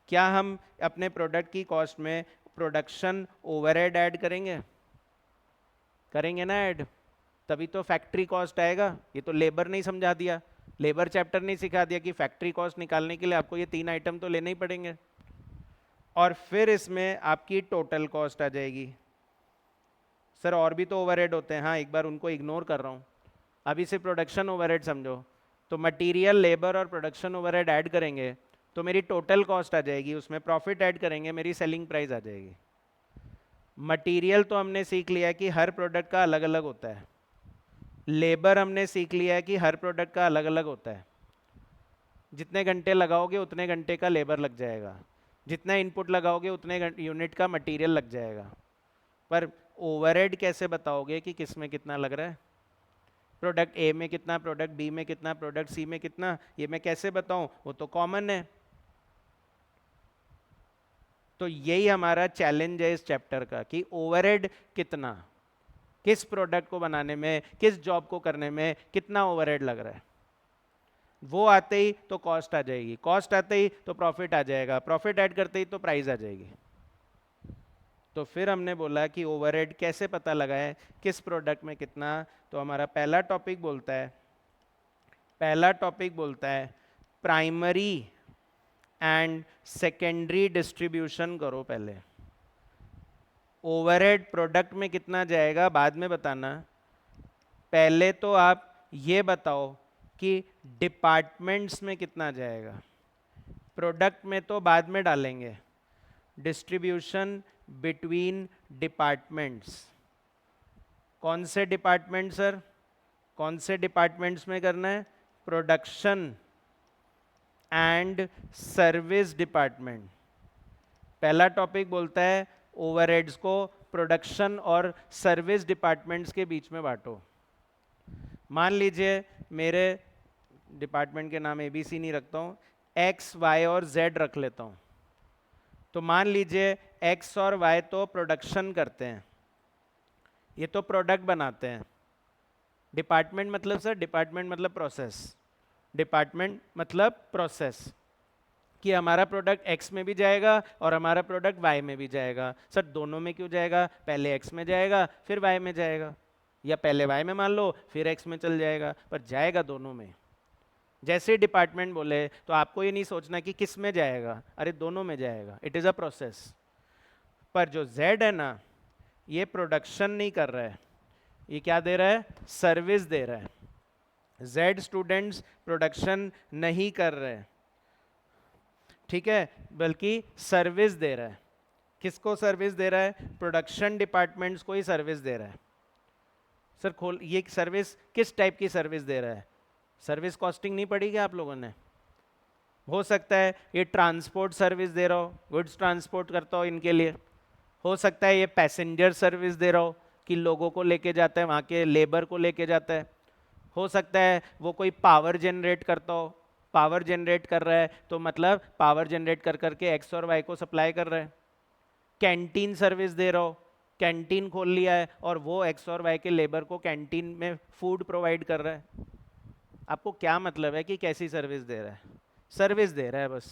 क्या हम अपने प्रोडक्ट की कॉस्ट में प्रोडक्शन ओवरहेड ऐड करेंगे? करेंगे ना ऐड, तभी तो फैक्ट्री कॉस्ट आएगा। ये तो लेबर नहीं समझा दिया, लेबर चैप्टर नहीं सिखा दिया कि फैक्ट्री कॉस्ट निकालने के लिए आपको ये 3 आइटम तो लेने ही पड़ेंगे। और फिर इसमें आपकी टोटल कॉस्ट आ जाएगी। सर और भी तो ओवरहेड होते हैं, हाँ एक बार उनको इग्नोर कर रहा हूँ, अभी से प्रोडक्शन ओवरहेड समझो। तो मटेरियल, लेबर और प्रोडक्शन ओवरहेड ऐड करेंगे तो मेरी टोटल कॉस्ट आ जाएगी, उसमें प्रॉफिट ऐड करेंगे, मेरी सेलिंग प्राइस आ जाएगी। मटेरियल तो हमने सीख लिया कि हर प्रोडक्ट का अलग अलग होता है, लेबर हमने सीख लिया है कि हर प्रोडक्ट का अलग अलग होता है। जितने घंटे लगाओगे उतने घंटे का लेबर लग जाएगा, जितना इनपुट लगाओगे उतने यूनिट का मटेरियल लग जाएगा। पर ओवरहेड कैसे बताओगे कि किस में कितना लग रहा है? प्रोडक्ट ए में कितना, प्रोडक्ट बी में कितना, प्रोडक्ट सी में कितना, ये मैं कैसे बताऊं, वो तो कॉमन है। तो यही हमारा चैलेंज है इस चैप्टर का कि ओवरहेड कितना, किस प्रोडक्ट को बनाने में, किस जॉब को करने में कितना ओवरहेड लग रहा है। वो आते ही तो कॉस्ट आ जाएगी, कॉस्ट आते ही तो प्रॉफिट आ जाएगा, प्रॉफिट ऐड करते ही तो प्राइस आ जाएगी। तो फिर हमने बोला कि ओवरहेड कैसे पता लगाएं, किस प्रोडक्ट में कितना। तो हमारा पहला टॉपिक बोलता है प्राइमरी एंड सेकेंडरी डिस्ट्रीब्यूशन करो पहले। ओवरहेड प्रोडक्ट में कितना जाएगा बाद में बताना, पहले तो आप ये बताओ कि डिपार्टमेंट्स में कितना जाएगा। प्रोडक्ट में तो बाद में डालेंगे, डिस्ट्रीब्यूशन बिटवीन डिपार्टमेंट्स। कौन से डिपार्टमेंट सर, कौन से डिपार्टमेंट्स में करना है, प्रोडक्शन एंड सर्विस डिपार्टमेंट। पहला टॉपिक बोलता है ओवरहेड्स को प्रोडक्शन और सर्विस डिपार्टमेंट्स के बीच में बांटो। मान लीजिए मेरे डिपार्टमेंट के नाम ABC नहीं रखता हूँ, X, Y और Z रख लेता हूँ। तो मान लीजिए X और Y तो प्रोडक्शन करते हैं, ये तो प्रोडक्ट बनाते हैं। डिपार्टमेंट मतलब सर, डिपार्टमेंट मतलब प्रोसेस, डिपार्टमेंट मतलब प्रोसेस, कि हमारा प्रोडक्ट X में भी जाएगा और हमारा प्रोडक्ट Y में भी जाएगा। सर दोनों में क्यों जाएगा, पहले X में जाएगा फिर Y में जाएगा, या पहले Y में मान लो फिर X में चल जाएगा, पर जाएगा दोनों में। जैसे डिपार्टमेंट बोले तो आपको ये नहीं सोचना कि किस में जाएगा, अरे दोनों में जाएगा, इट इज़ अ प्रोसेस। पर जो Z है ना, ये प्रोडक्शन नहीं कर रहा है, ये क्या दे रहा है, सर्विस दे रहा है। Z स्टूडेंट्स प्रोडक्शन नहीं कर रहे हैं, ठीक है, बल्कि सर्विस दे रहा है। किसको सर्विस दे रहा है, प्रोडक्शन डिपार्टमेंट्स को ही सर्विस दे रहा है। सर खोल, ये सर्विस किस टाइप की सर्विस दे रहा है, सर्विस कॉस्टिंग नहीं पड़ी क्या आप लोगों ने? हो सकता है ये ट्रांसपोर्ट सर्विस दे रहा हो, गुड्स ट्रांसपोर्ट करता हो इनके लिए। हो सकता है ये पैसेंजर सर्विस दे रहा हो कि लोगों को लेके जाता है, वहाँ के लेबर को लेके जाता है। हो सकता है वो कोई पावर जनरेट करता हो, पावर जनरेट कर रहा है तो मतलब पावर जनरेट कर करके X और Y को सप्लाई कर रहा है। कैंटीन सर्विस दे रहा हो, कैंटीन खोल लिया है और वो X और Y के लेबर को कैंटीन में फूड प्रोवाइड कर रहा है। आपको क्या मतलब है कि कैसी सर्विस दे रहा है, सर्विस दे रहा है बस।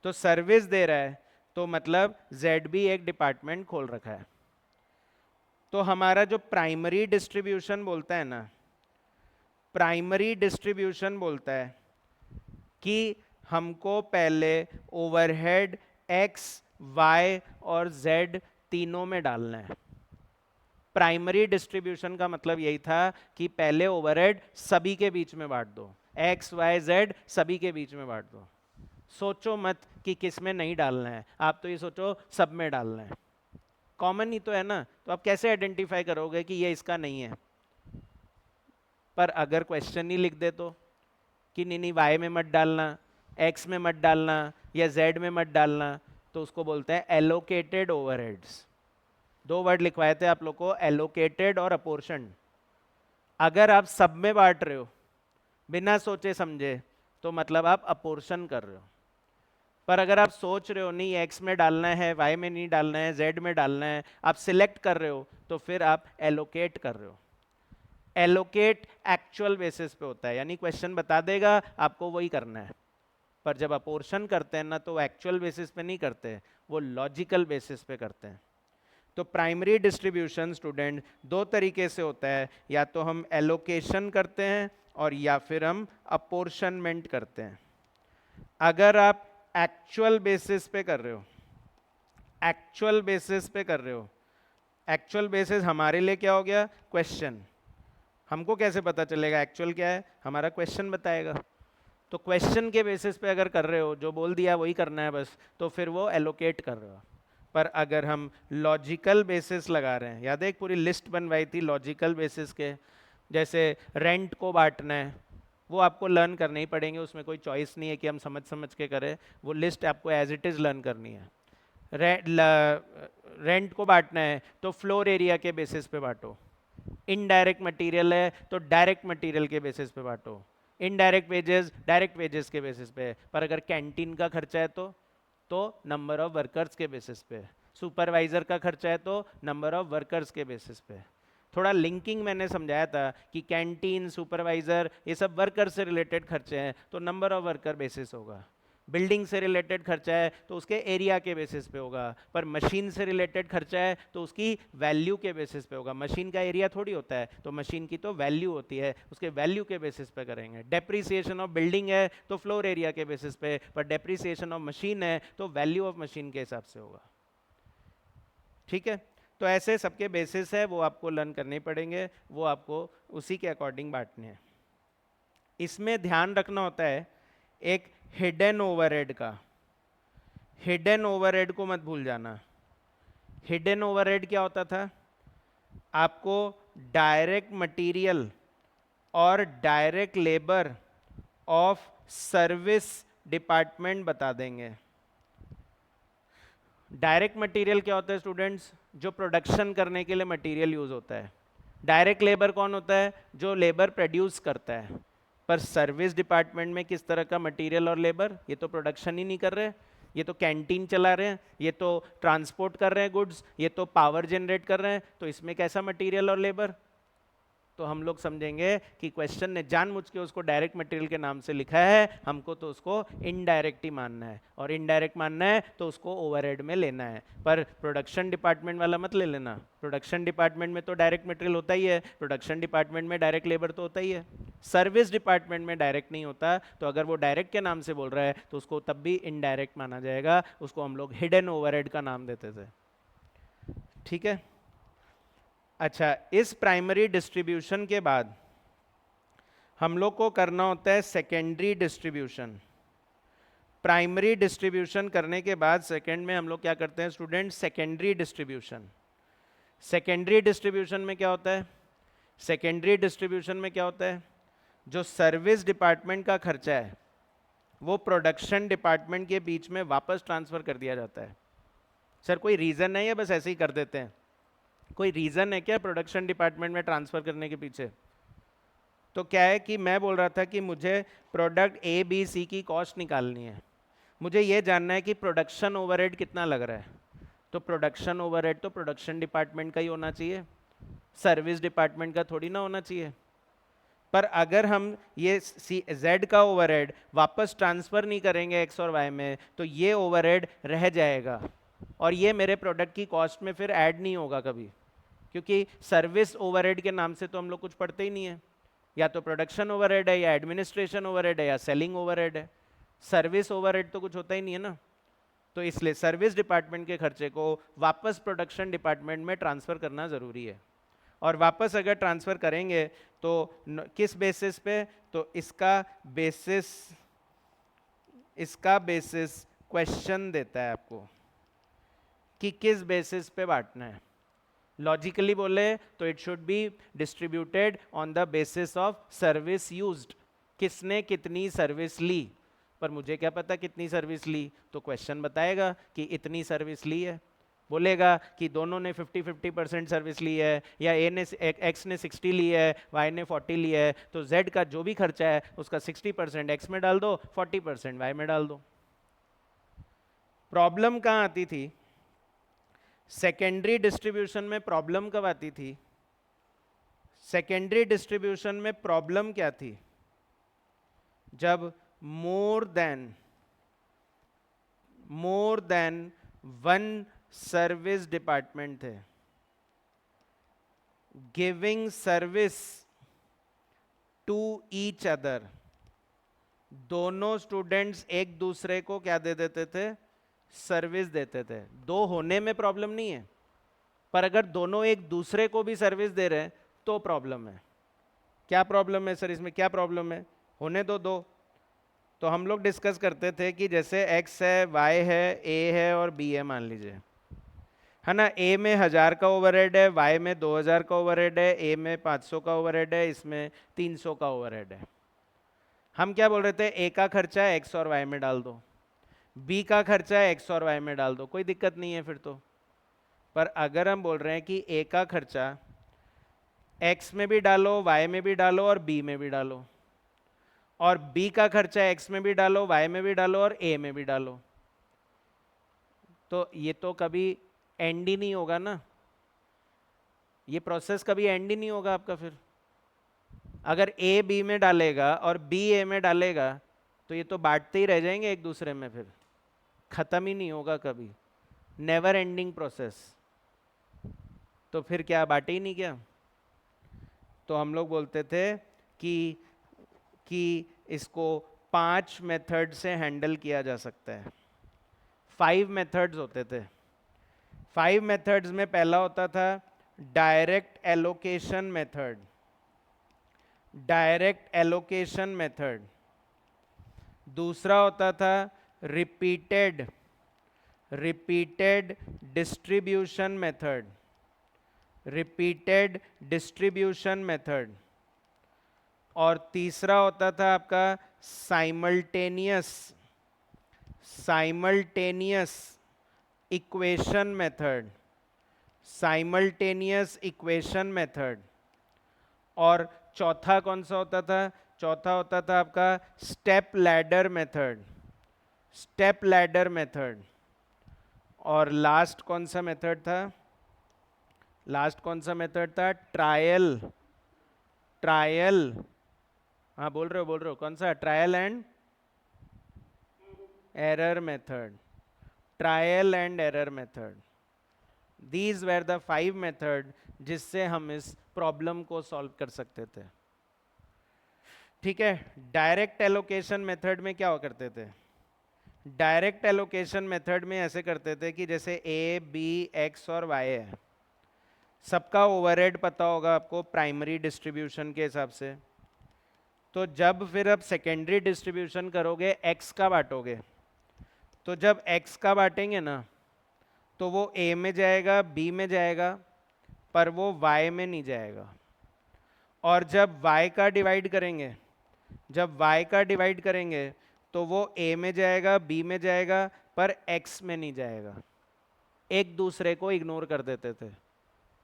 तो सर्विस दे रहा है तो मतलब Z भी एक डिपार्टमेंट खोल रखा है। तो हमारा जो प्राइमरी डिस्ट्रीब्यूशन बोलता है ना, प्राइमरी डिस्ट्रीब्यूशन बोलता है कि हमको पहले ओवरहेड X, Y और Z तीनों में डालना है। प्राइमरी डिस्ट्रीब्यूशन का मतलब यही था कि पहले ओवरहेड सभी के बीच में बांट दो, X, Y, Z सभी के बीच में बांट दो। सोचो मत कि किस में नहीं डालना है, आप तो ये सोचो सब में डालना है। कॉमन ही तो है ना, तो आप कैसे आइडेंटिफाई करोगे कि ये इसका नहीं है? पर अगर क्वेश्चन ही लिख दे तो कि नहीं नहीं Y में मत डालना, X में मत डालना या Z में मत डालना, तो उसको बोलते हैं एलोकेटेड ओवरहेड्स। दो वर्ड लिखवाए थे आप लोग को, एलोकेटेड और अपोर्शन। अगर आप सब में बांट रहे हो बिना सोचे समझे तो मतलब आप अपोर्शन कर रहे हो। पर अगर आप सोच रहे हो नहीं X में डालना है, Y में नहीं डालना है, Z में डालना है, आप सिलेक्ट कर रहे हो, तो फिर आप एलोकेट कर रहे हो। एलोकेट एक्चुअल बेसिस पे होता है, यानी क्वेश्चन बता देगा आपको वही करना है। पर जब अपोर्शन करते हैं ना तो एक्चुअल बेसिस पे नहीं करते, वो लॉजिकल बेसिस पे करते हैं। तो प्राइमरी डिस्ट्रीब्यूशन स्टूडेंट दो तरीके से होता है, या तो हम एलोकेशन करते हैं और या फिर हम अपोर्शनमेंट करते हैं। अगर आप एक्चुअल बेसिस पे कर रहे हो, एक्चुअल बेसिस पे कर रहे हो, एक्चुअल बेसिस हमारे लिए क्या हो गया, क्वेश्चन। हमको कैसे पता चलेगा एक्चुअल क्या है, हमारा क्वेश्चन बताएगा। तो क्वेश्चन के बेसिस पे अगर कर रहे हो, जो बोल दिया वही करना है बस, तो फिर वो एलोकेट कर रहे हो। पर अगर हम लॉजिकल बेसिस लगा रहे हैं, याद है एक पूरी लिस्ट बनवाई थी लॉजिकल बेसिस के, जैसे रेंट को बांटना है, वो आपको लर्न करने ही पड़ेंगे, उसमें कोई चॉइस नहीं है कि हम समझ समझ के करें, वो लिस्ट आपको एज इट इज़ लर्न करनी है। रेंट को बांटना है तो फ्लोर एरिया के बेसिस पे बांटो, इनडायरेक्ट मटेरियल है तो डायरेक्ट मटेरियल के बेसिस पे बांटो, इनडायरेक्ट वेजेस डायरेक्ट वेजेस के बेसिस पे। पर अगर कैंटीन का खर्चा है तो नंबर ऑफ वर्कर्स के बेसिस पे, सुपरवाइजर का खर्चा है तो नंबर ऑफ वर्कर्स के बेसिस पे। थोड़ा लिंकिंग मैंने समझाया था कि कैंटीन, सुपरवाइजर ये सब वर्कर से रिलेटेड खर्चे हैं तो नंबर ऑफ वर्कर बेसिस होगा। बिल्डिंग से रिलेटेड खर्चा है तो उसके एरिया के बेसिस पे होगा, पर मशीन से रिलेटेड खर्चा है तो उसकी वैल्यू के बेसिस पे होगा। मशीन का एरिया थोड़ी होता है, तो मशीन की तो वैल्यू होती है, उसके वैल्यू के बेसिस पे करेंगे। डेप्रिसिएशन ऑफ बिल्डिंग है तो फ्लोर एरिया के बेसिस पे, पर डेप्रिसिएशन ऑफ मशीन है तो वैल्यू ऑफ मशीन के हिसाब से होगा। ठीक है, तो ऐसे सबके बेसिस है, वो आपको लर्न करने पड़ेंगे, वो आपको उसी के अकॉर्डिंग बांटने हैं। इसमें ध्यान रखना होता है एक हिडन ओवरहेड का। हिडन ओवरहेड को मत भूल जाना। हिडन ओवरहेड क्या होता था? आपको डायरेक्ट मटेरियल और direct labour of service department बता देंगे। डायरेक्ट मटेरियल क्या होता है स्टूडेंट्स? जो प्रोडक्शन करने के लिए मटेरियल यूज होता है। डायरेक्ट लेबर कौन होता है? जो लेबर प्रोड्यूस करता है। पर सर्विस डिपार्टमेंट में किस तरह का मटेरियल और लेबर? ये तो प्रोडक्शन ही नहीं कर रहे, ये तो कैंटीन चला रहे हैं, ये तो ट्रांसपोर्ट कर रहे हैं गुड्स, ये तो पावर जनरेट कर रहे हैं, तो इसमें कैसा मटेरियल और लेबर? तो हम लोग समझेंगे कि क्वेश्चन ने जानबूझ के उसको डायरेक्ट मटेरियल के नाम से लिखा है, हमको तो उसको इनडायरेक्ट ही मानना है, और इनडायरेक्ट मानना है तो उसको ओवरहेड में लेना है। पर प्रोडक्शन डिपार्टमेंट वाला मत ले लेना। प्रोडक्शन डिपार्टमेंट में तो डायरेक्ट मटेरियल होता ही है, प्रोडक्शन डिपार्टमेंट में डायरेक्ट लेबर तो होता ही है। सर्विस डिपार्टमेंट में डायरेक्ट नहीं होता, तो अगर वो डायरेक्ट के नाम से बोल रहा है तो उसको तब भी इनडायरेक्ट माना जाएगा। उसको हम लोग हिडन ओवरहेड का नाम देते थे। ठीक है, अच्छा, इस प्राइमरी डिस्ट्रीब्यूशन के बाद हम लोग को करना होता है सेकेंडरी डिस्ट्रीब्यूशन। प्राइमरी डिस्ट्रीब्यूशन करने के बाद सेकेंड में हम लोग क्या करते हैं student? Secondary distribution. Secondary distribution में क्या होता है? सेकेंडरी डिस्ट्रीब्यूशन में क्या होता है? जो सर्विस डिपार्टमेंट का खर्चा है वो प्रोडक्शन डिपार्टमेंट के बीच में वापस ट्रांसफर कर दिया जाता है। सर कोई रीजन है या बस ऐसे ही कर देते हैं? कोई रीजन है क्या प्रोडक्शन डिपार्टमेंट में ट्रांसफर करने के पीछे? तो क्या है कि मैं बोल रहा था कि मुझे प्रोडक्ट ए बी सी की कॉस्ट निकालनी है, मुझे ये जानना है कि प्रोडक्शन ओवरहेड कितना लग रहा है। तो प्रोडक्शन ओवरहेड तो प्रोडक्शन डिपार्टमेंट का ही होना चाहिए, सर्विस डिपार्टमेंट का थोड़ी ना होना चाहिए। पर अगर हम ये जेड का ओवरहेड वापस ट्रांसफर नहीं करेंगे एक्स और वाई में, तो ये ओवरहेड रह जाएगा और ये मेरे प्रोडक्ट की कॉस्ट में फिर ऐड नहीं होगा कभी, क्योंकि सर्विस ओवरहेड के नाम से तो हम लोग कुछ पढ़ते ही नहीं है। या तो प्रोडक्शन ओवरहेड है, या एडमिनिस्ट्रेशन ओवरहेड है, या सेलिंग ओवरहेड है। सर्विस ओवरहेड तो कुछ होता ही नहीं है ना। तो इसलिए सर्विस डिपार्टमेंट के खर्चे को वापस प्रोडक्शन डिपार्टमेंट में ट्रांसफर करना जरूरी है। और वापस अगर ट्रांसफर करेंगे तो किस बेसिस पे? तो इसका बेसिस क्वेश्चन देता है आपको कि किस बेसिस पे बांटना है। लॉजिकली बोले तो it should be distributed on the basis of service used, किसने कितनी सर्विस ली। पर मुझे क्या पता कितनी सर्विस ली? तो क्वेश्चन बताएगा कि इतनी सर्विस ली है, बोलेगा कि दोनों ने 50-50% सर्विस ली है, या एक्स ने 60 ली है, वाई ने 40 ली है, तो जेड का जो भी खर्चा है उसका 60% एक्स में डाल दो, 40% वाई में डाल दो। प्रॉब्लम कहाँ आती थी? सेकेंडरी डिस्ट्रीब्यूशन में प्रॉब्लम कब आती थी? सेकेंडरी डिस्ट्रीब्यूशन में प्रॉब्लम क्या थी? जब more than one service department थे giving service to each other. दोनों स्टूडेंट्स एक दूसरे को क्या दे देते थे? सर्विस देते थे। दो होने में प्रॉब्लम नहीं है, पर अगर दोनों एक दूसरे को भी सर्विस दे रहे हैं तो प्रॉब्लम है। क्या प्रॉब्लम है सर इसमें? क्या प्रॉब्लम है? होने दो दो। तो हम लोग डिस्कस करते थे कि जैसे x है, y है, a है और b है मान लीजिए, है ना। a में 1000 का ओवरहेड है, y में 2000 का ओवरहेड है, a में 500 का ओवरहेड है, इसमें 300 का ओवरहेड है। हम क्या बोल रहे थे? a का खर्चा है x और y में डाल दो, b का खर्चा है x और y में डाल दो, कोई दिक्कत नहीं है फिर तो। पर अगर हम बोल रहे हैं कि a का खर्चा एक्स में भी डालो, वाई में भी डालो और बी में भी डालो, और बी का खर्चा एक्स में भी डालो, वाई में भी डालो और ए में भी डालो। तो ये तो कभी एंड ही नहीं होगा ना, ये प्रोसेस कभी एंड ही नहीं होगा आपका। फिर अगर ए बी में डालेगा और बी ए में डालेगा तो ये तो बांटते ही रह जाएंगे एक दूसरे में, फिर खत्म ही नहीं होगा कभी, नेवर एंडिंग प्रोसेस। तो फिर क्या बांटे ही नहीं क्या? तो हम लोग बोलते थे कि इसको 5 मेथड से हैंडल किया जा सकता है। 5 मेथड्स होते थे। 5 मेथड्स में पहला होता था direct allocation method, direct allocation method. दूसरा होता था repeated distribution method, repeated distribution method. और तीसरा होता था आपका simultaneous equation method, simultaneous equation method. और चौथा कौन सा होता था? चौथा होता था आपका step ladder method, step ladder method. और लास्ट कौन सा मेथड था? लास्ट कौन सा मेथड था? ट्रायल, हाँ बोल रहे हो कौन सा? Trial and error method, trial and error method. These were the 5 method जिससे हम इस प्रॉब्लम को सॉल्व कर सकते थे। ठीक है, डायरेक्ट एलोकेशन मेथड में क्या करते थे? डायरेक्ट एलोकेशन मेथड में ऐसे करते थे कि जैसे ए बी एक्स और वाई है, सबका ओवरहेड पता होगा आपको प्राइमरी डिस्ट्रीब्यूशन के हिसाब से। तो जब फिर अब सेकेंडरी डिस्ट्रीब्यूशन करोगे, एक्स का बांटोगे, तो जब एक्स का बांटेंगे ना तो वो ए में जाएगा, बी में जाएगा, पर वो वाई में नहीं जाएगा। और जब वाई का डिवाइड करेंगे, जब y का डिवाइड करेंगे तो वो a में जाएगा, b में जाएगा, पर x में नहीं जाएगा। एक दूसरे को इग्नोर कर देते थे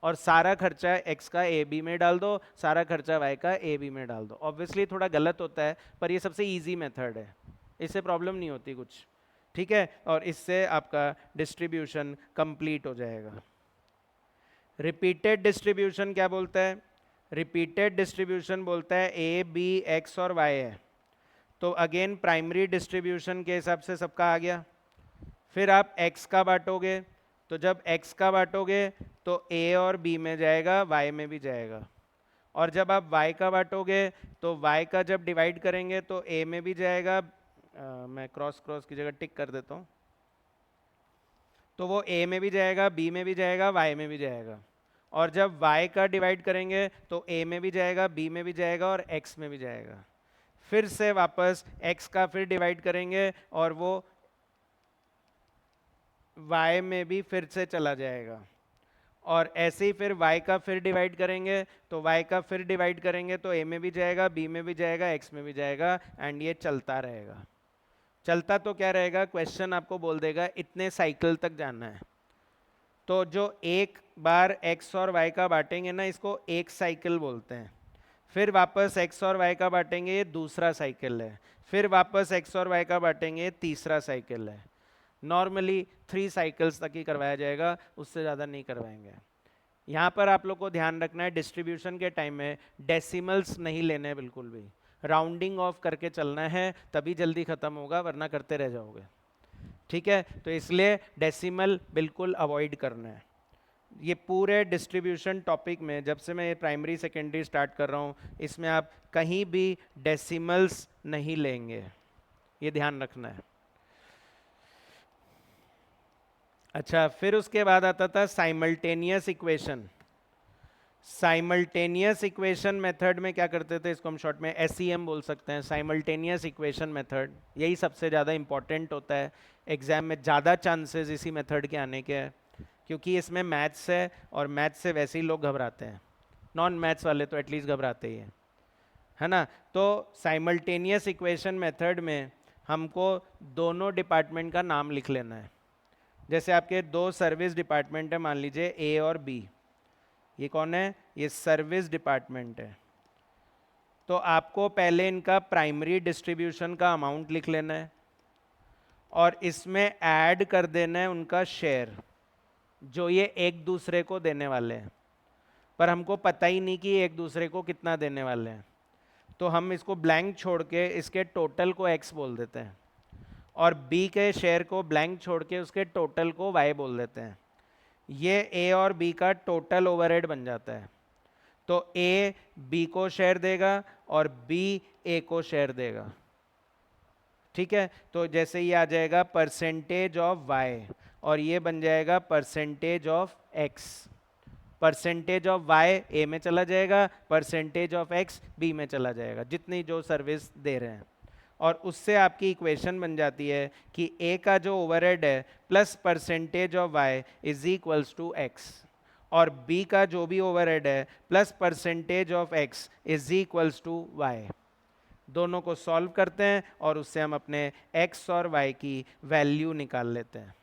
और सारा खर्चा x का a b में डाल दो, सारा खर्चा y का a b में डाल दो। ऑब्वियसली थोड़ा गलत होता है, पर ये सबसे इजी मेथड है, इससे प्रॉब्लम नहीं होती कुछ। ठीक है, और इससे आपका डिस्ट्रीब्यूशन कंप्लीट हो जाएगा। रिपीटेड डिस्ट्रीब्यूशन क्या बोलता है? रिपीटेड डिस्ट्रीब्यूशन बोलता है ए बी एक्स और वाई है, तो अगेन प्राइमरी डिस्ट्रीब्यूशन के हिसाब से सबका आ गया। फिर आप x का बांटोगे, तो जब x का बांटोगे तो a और b में जाएगा, y में भी जाएगा। और जब आप y का बांटोगे तो y का जब डिवाइड करेंगे तो a में भी जाएगा, मैं क्रॉस की जगह टिक कर देता हूँ, तो वो a में भी जाएगा, b में भी जाएगा, y में भी जाएगा। और जब y का डिवाइड करेंगे तो a में भी जाएगा, b में भी जाएगा और x में भी जाएगा। फिर से वापस x का फिर डिवाइड करेंगे और वो y में भी फिर से चला जाएगा। और ऐसे ही फिर y का फिर डिवाइड करेंगे तो y का फिर डिवाइड करेंगे तो a में भी जाएगा, b में भी जाएगा, x में भी जाएगा, एंड ये चलता रहेगा। चलता तो क्या रहेगा, क्वेश्चन आपको बोल देगा इतने साइकिल तक जाना है। तो जो एक बार x और y का बांटेंगे ना, इसको एक साइकिल बोलते हैं। फिर वापस x और y का बांटेंगे, ये दूसरा साइकिल है। फिर वापस x और y का बांटेंगे, ये तीसरा साइकिल है। नॉर्मली 3 साइकिल्स तक ही करवाया जाएगा, उससे ज़्यादा नहीं करवाएंगे। यहाँ पर आप लोग को ध्यान रखना है, डिस्ट्रीब्यूशन के टाइम में डेसिमल्स नहीं लेने हैं बिल्कुल भी, राउंडिंग ऑफ करके चलना है, तभी जल्दी खत्म होगा, वरना करते रह जाओगे। ठीक है, तो इसलिए डेसिमल बिल्कुल अवॉइड करना है। ये पूरे डिस्ट्रीब्यूशन टॉपिक में, जब से मैं ये प्राइमरी सेकेंडरी स्टार्ट कर रहा हूँ, इसमें आप कहीं भी डेसिमल्स नहीं लेंगे, ये ध्यान रखना है। अच्छा, फिर उसके बाद आता था simultaneous equation. Simultaneous equation method में क्या करते थे, इसको हम शॉर्ट में SEM बोल सकते हैं, साइमल्टेनियस इक्वेशन मेथड। यही सबसे ज़्यादा इंपॉर्टेंट होता है, एग्जाम में ज़्यादा चांसेस इसी मेथड के आने के हैं, क्योंकि इसमें मैथ्स है और मैथ्स से वैसे ही लोग घबराते हैं, नॉन मैथ्स वाले तो एटलीस्ट घबराते ही हैं, है ना। तो साइमल्टेनियस इक्वेशन मेथड में हमको दोनों डिपार्टमेंट का नाम लिख लेना है। जैसे आपके 2 सर्विस डिपार्टमेंट है, मान लीजिए A और B, ये कौन है? ये सर्विस डिपार्टमेंट है। तो आपको पहले इनका प्राइमरी डिस्ट्रीब्यूशन का अमाउंट लिख लेना है और इसमें ऐड कर देना है उनका शेयर जो ये एक दूसरे को देने वाले हैं, पर हमको पता ही नहीं कि एक दूसरे को कितना देने वाले हैं, तो हम इसको ब्लैंक छोड़ के इसके टोटल को x बोल देते हैं और b के शेयर को ब्लैंक छोड़ के उसके टोटल को y बोल देते हैं। ये a और b का टोटल ओवरहेड बन जाता है। तो a b को शेयर देगा और b a को शेयर देगा। ठीक है, तो जैसे ये आ जाएगा परसेंटेज ऑफ y और ये बन जाएगा percentage of x। Percentage of y a में चला जाएगा, परसेंटेज ऑफ x b में चला जाएगा, जितनी जो सर्विस दे रहे हैं। और उससे आपकी इक्वेशन बन जाती है कि a का जो ओवरहेड है plus percentage of y is equals to x और b का जो भी ओवरहेड है plus percentage of x is equals to y। दोनों को सॉल्व करते हैं और उससे हम अपने x और y की वैल्यू निकाल लेते हैं।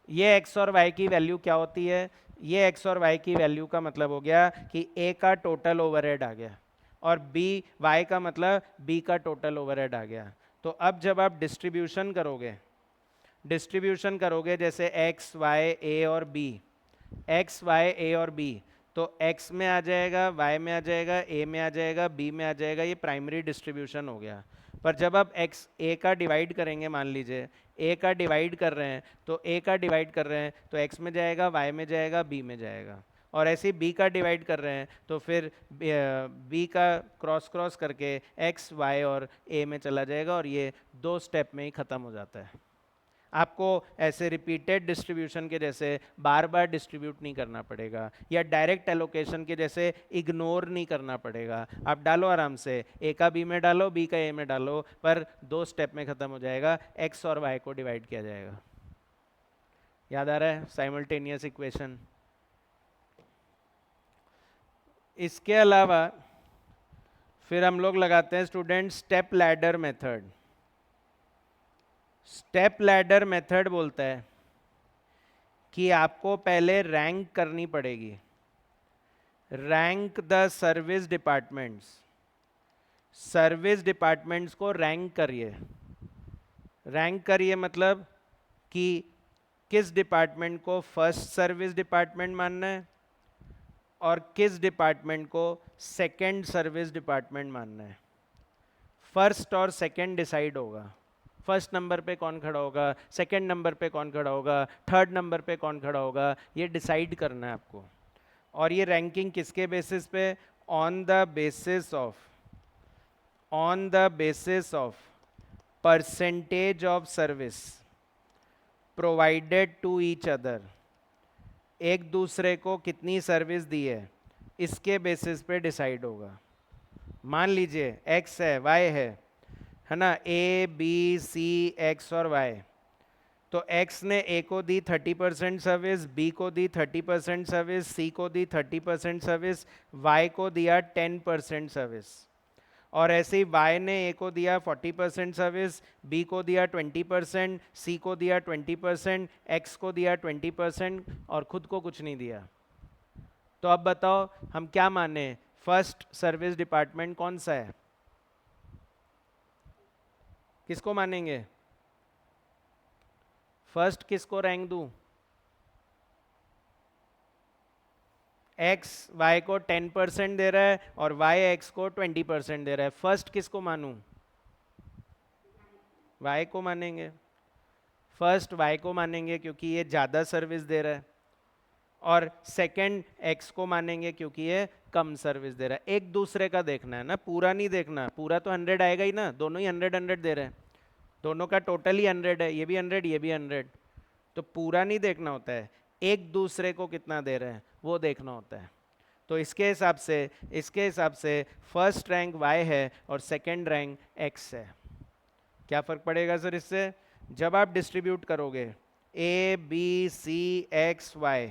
ये x और y की वैल्यू क्या होती है? ये x और y की वैल्यू का मतलब हो गया कि a का टोटल ओवरहेड आ गया और b y का मतलब b का टोटल ओवरहेड आ गया। तो अब जब आप डिस्ट्रीब्यूशन करोगे जैसे x y a और b, x y a और b, तो x में आ जाएगा, y में आ जाएगा, a में आ जाएगा, b में आ जाएगा, ये प्राइमरी डिस्ट्रीब्यूशन हो गया। पर जब आप x a का डिवाइड करेंगे, मान लीजिए a का डिवाइड कर रहे हैं तो a का डिवाइड कर रहे हैं तो x में जाएगा, y में जाएगा, b में जाएगा, और ऐसे ही b का डिवाइड कर रहे हैं तो फिर b का क्रॉस करके x y और a में चला जाएगा और ये 2 स्टेप में ही ख़त्म हो जाता है। आपको ऐसे रिपीटेड डिस्ट्रीब्यूशन के जैसे बार बार डिस्ट्रीब्यूट नहीं करना पड़ेगा या डायरेक्ट एलोकेशन के जैसे इग्नोर नहीं करना पड़ेगा। आप डालो आराम से, ए का बी में डालो, बी का ए में डालो, पर 2 स्टेप में ख़त्म हो जाएगा, एक्स और वाई को डिवाइड किया जाएगा। याद आ रहा है साइमल्टेनियस इक्वेशन? इसके अलावा फिर हम लोग लगाते हैं student step ladder method. Step ladder method बोलता है कि आपको पहले रैंक करनी पड़ेगी, rank the service departments. Service departments को रैंक करिए। रैंक करिए मतलब कि किस डिपार्टमेंट को फर्स्ट सर्विस डिपार्टमेंट मानना है और किस डिपार्टमेंट को सेकंड सर्विस डिपार्टमेंट मानना है। फर्स्ट और सेकंड डिसाइड होगा, फर्स्ट नंबर पे कौन खड़ा होगा, सेकंड नंबर पे कौन खड़ा होगा, थर्ड नंबर पे कौन खड़ा होगा, ये डिसाइड करना है आपको। और ये रैंकिंग किसके बेसिस पे? On the basis of percentage of service provided to each other. एक दूसरे को कितनी सर्विस दी है इसके बेसिस पे डिसाइड होगा। मान लीजिए x है, y है ना, a b c x और y, तो x ने a को दी 30% सर्विस, b को दी 30% सर्विस, c को दी 30% सर्विस, y को दिया 10% सर्विस। और ऐसे ही y ने a को दिया 40% सर्विस, b को दिया 20%, c को दिया 20%, x को दिया 20% और खुद को कुछ नहीं दिया। तो अब बताओ हम क्या माने, फर्स्ट सर्विस डिपार्टमेंट कौन सा है? किसको मानेंगे? फर्स्ट किसको रैंक दूं? x y को 10% दे रहा है और y x को 20% दे रहा है, फर्स्ट किसको मानूं? y को मानेंगे। फर्स्ट y को मानेंगे क्योंकि ये ज़्यादा सर्विस दे रहा है, और सेकंड x को मानेंगे क्योंकि ये कम सर्विस दे रहा है। एक दूसरे का देखना है ना, पूरा नहीं देखना, पूरा तो 100 आएगा ही ना, दोनों ही 100 दे रहे हैं, दोनों का टोटल ही 100 है, ये भी 100 ये भी 100, तो पूरा नहीं देखना होता है, एक दूसरे को कितना दे रहे हैं वो देखना होता है। तो इसके हिसाब से फर्स्ट रैंक y है और सेकंड रैंक x है। क्या फ़र्क पड़ेगा सर इससे? जब आप डिस्ट्रीब्यूट करोगे a b c x y,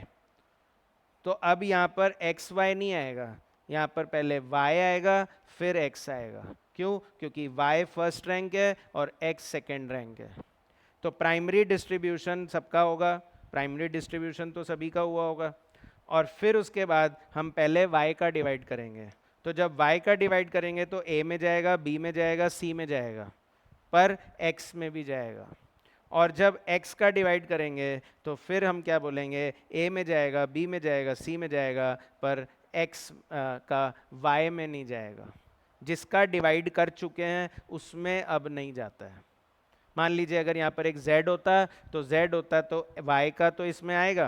तो अब यहाँ पर x y नहीं आएगा, यहाँ पर पहले y आएगा फिर x आएगा। क्यों? क्योंकि y फर्स्ट रैंक है और x सेकंड रैंक है। तो प्राइमरी डिस्ट्रीब्यूशन सबका होगा, प्राइमरी डिस्ट्रीब्यूशन तो सभी का हुआ होगा, और फिर उसके बाद हम पहले y का डिवाइड करेंगे। तो जब y का डिवाइड करेंगे तो a में जाएगा, b में जाएगा, c में जाएगा, पर x में भी जाएगा। और जब x का डिवाइड करेंगे तो फिर हम क्या बोलेंगे, a में जाएगा, b में जाएगा, c में जाएगा, पर x का y में नहीं जाएगा। जिसका डिवाइड कर चुके हैं उसमें अब नहीं जाता है। मान लीजिए अगर यहाँ पर एक z होता तो z होता तो y का तो इसमें आएगा,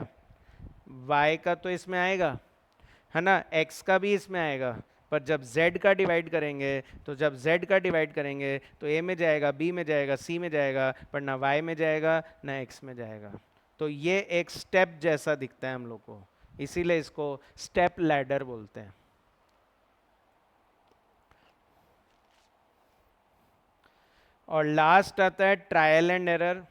y का तो इसमें आएगा, है ना, x का भी इसमें आएगा। पर जब z का डिवाइड करेंगे तो जब z का डिवाइड करेंगे तो a में जाएगा, b में जाएगा, c में जाएगा, पर ना y में जाएगा ना x में जाएगा। तो ये एक स्टेप जैसा दिखता है हम लोग को, इसीलिए इसको स्टेप लैडर बोलते हैं। और लास्ट आता है trial and error.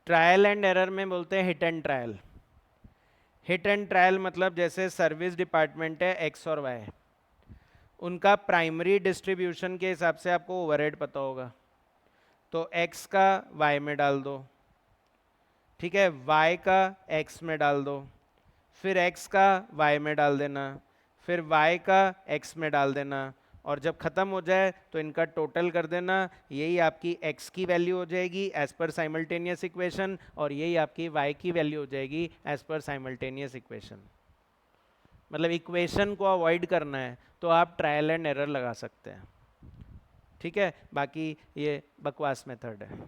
Trial and error में बोलते हैं hit and trial. Hit and trial मतलब जैसे सर्विस डिपार्टमेंट है एक्स और वाई, उनका प्राइमरी डिस्ट्रीब्यूशन के हिसाब से आपको ओवरहेड पता होगा, तो एक्स का वाई में डाल दो, ठीक है, वाई का एक्स में डाल दो, फिर एक्स का वाई में डाल देना, फिर वाई का एक्स में डाल देना, और जब खत्म हो जाए तो इनका टोटल कर देना। यही आपकी x की वैल्यू हो जाएगी एज पर साइमल्टेनियस इक्वेशन, और यही आपकी y की वैल्यू हो जाएगी एज पर साइमल्टेनियस इक्वेशन। मतलब इक्वेशन को अवॉइड करना है तो आप ट्रायल एंड एरर लगा सकते हैं, ठीक है। बाकी ये बकवास मेथड है,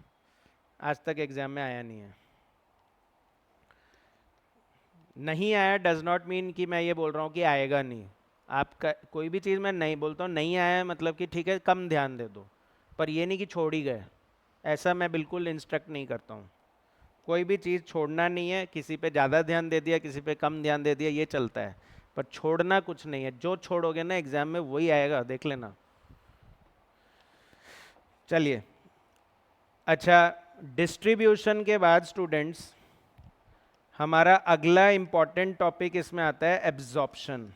आज तक एग्जाम में आया नहीं है। नहीं आया डज नॉट मीन कि मैं ये बोल रहा हूँ कि आएगा नहीं। आपका कोई भी चीज़ मैं नहीं बोलता हूँ नहीं आया है मतलब कि ठीक है कम ध्यान दे दो, पर ये नहीं कि छोड़ ही गए, ऐसा मैं बिल्कुल इंस्ट्रक्ट नहीं करता हूँ। कोई भी चीज़ छोड़ना नहीं है, किसी पे ज़्यादा ध्यान दे दिया, किसी पे कम ध्यान दे दिया, ये चलता है, पर छोड़ना कुछ नहीं है। जो छोड़ोगे ना एग्जाम में वही आएगा, देख लेना। चलिए, अच्छा, डिस्ट्रीब्यूशन के बाद स्टूडेंट्स हमारा अगला इंपॉर्टेंट टॉपिक इसमें आता है एब्जॉर्प्शन।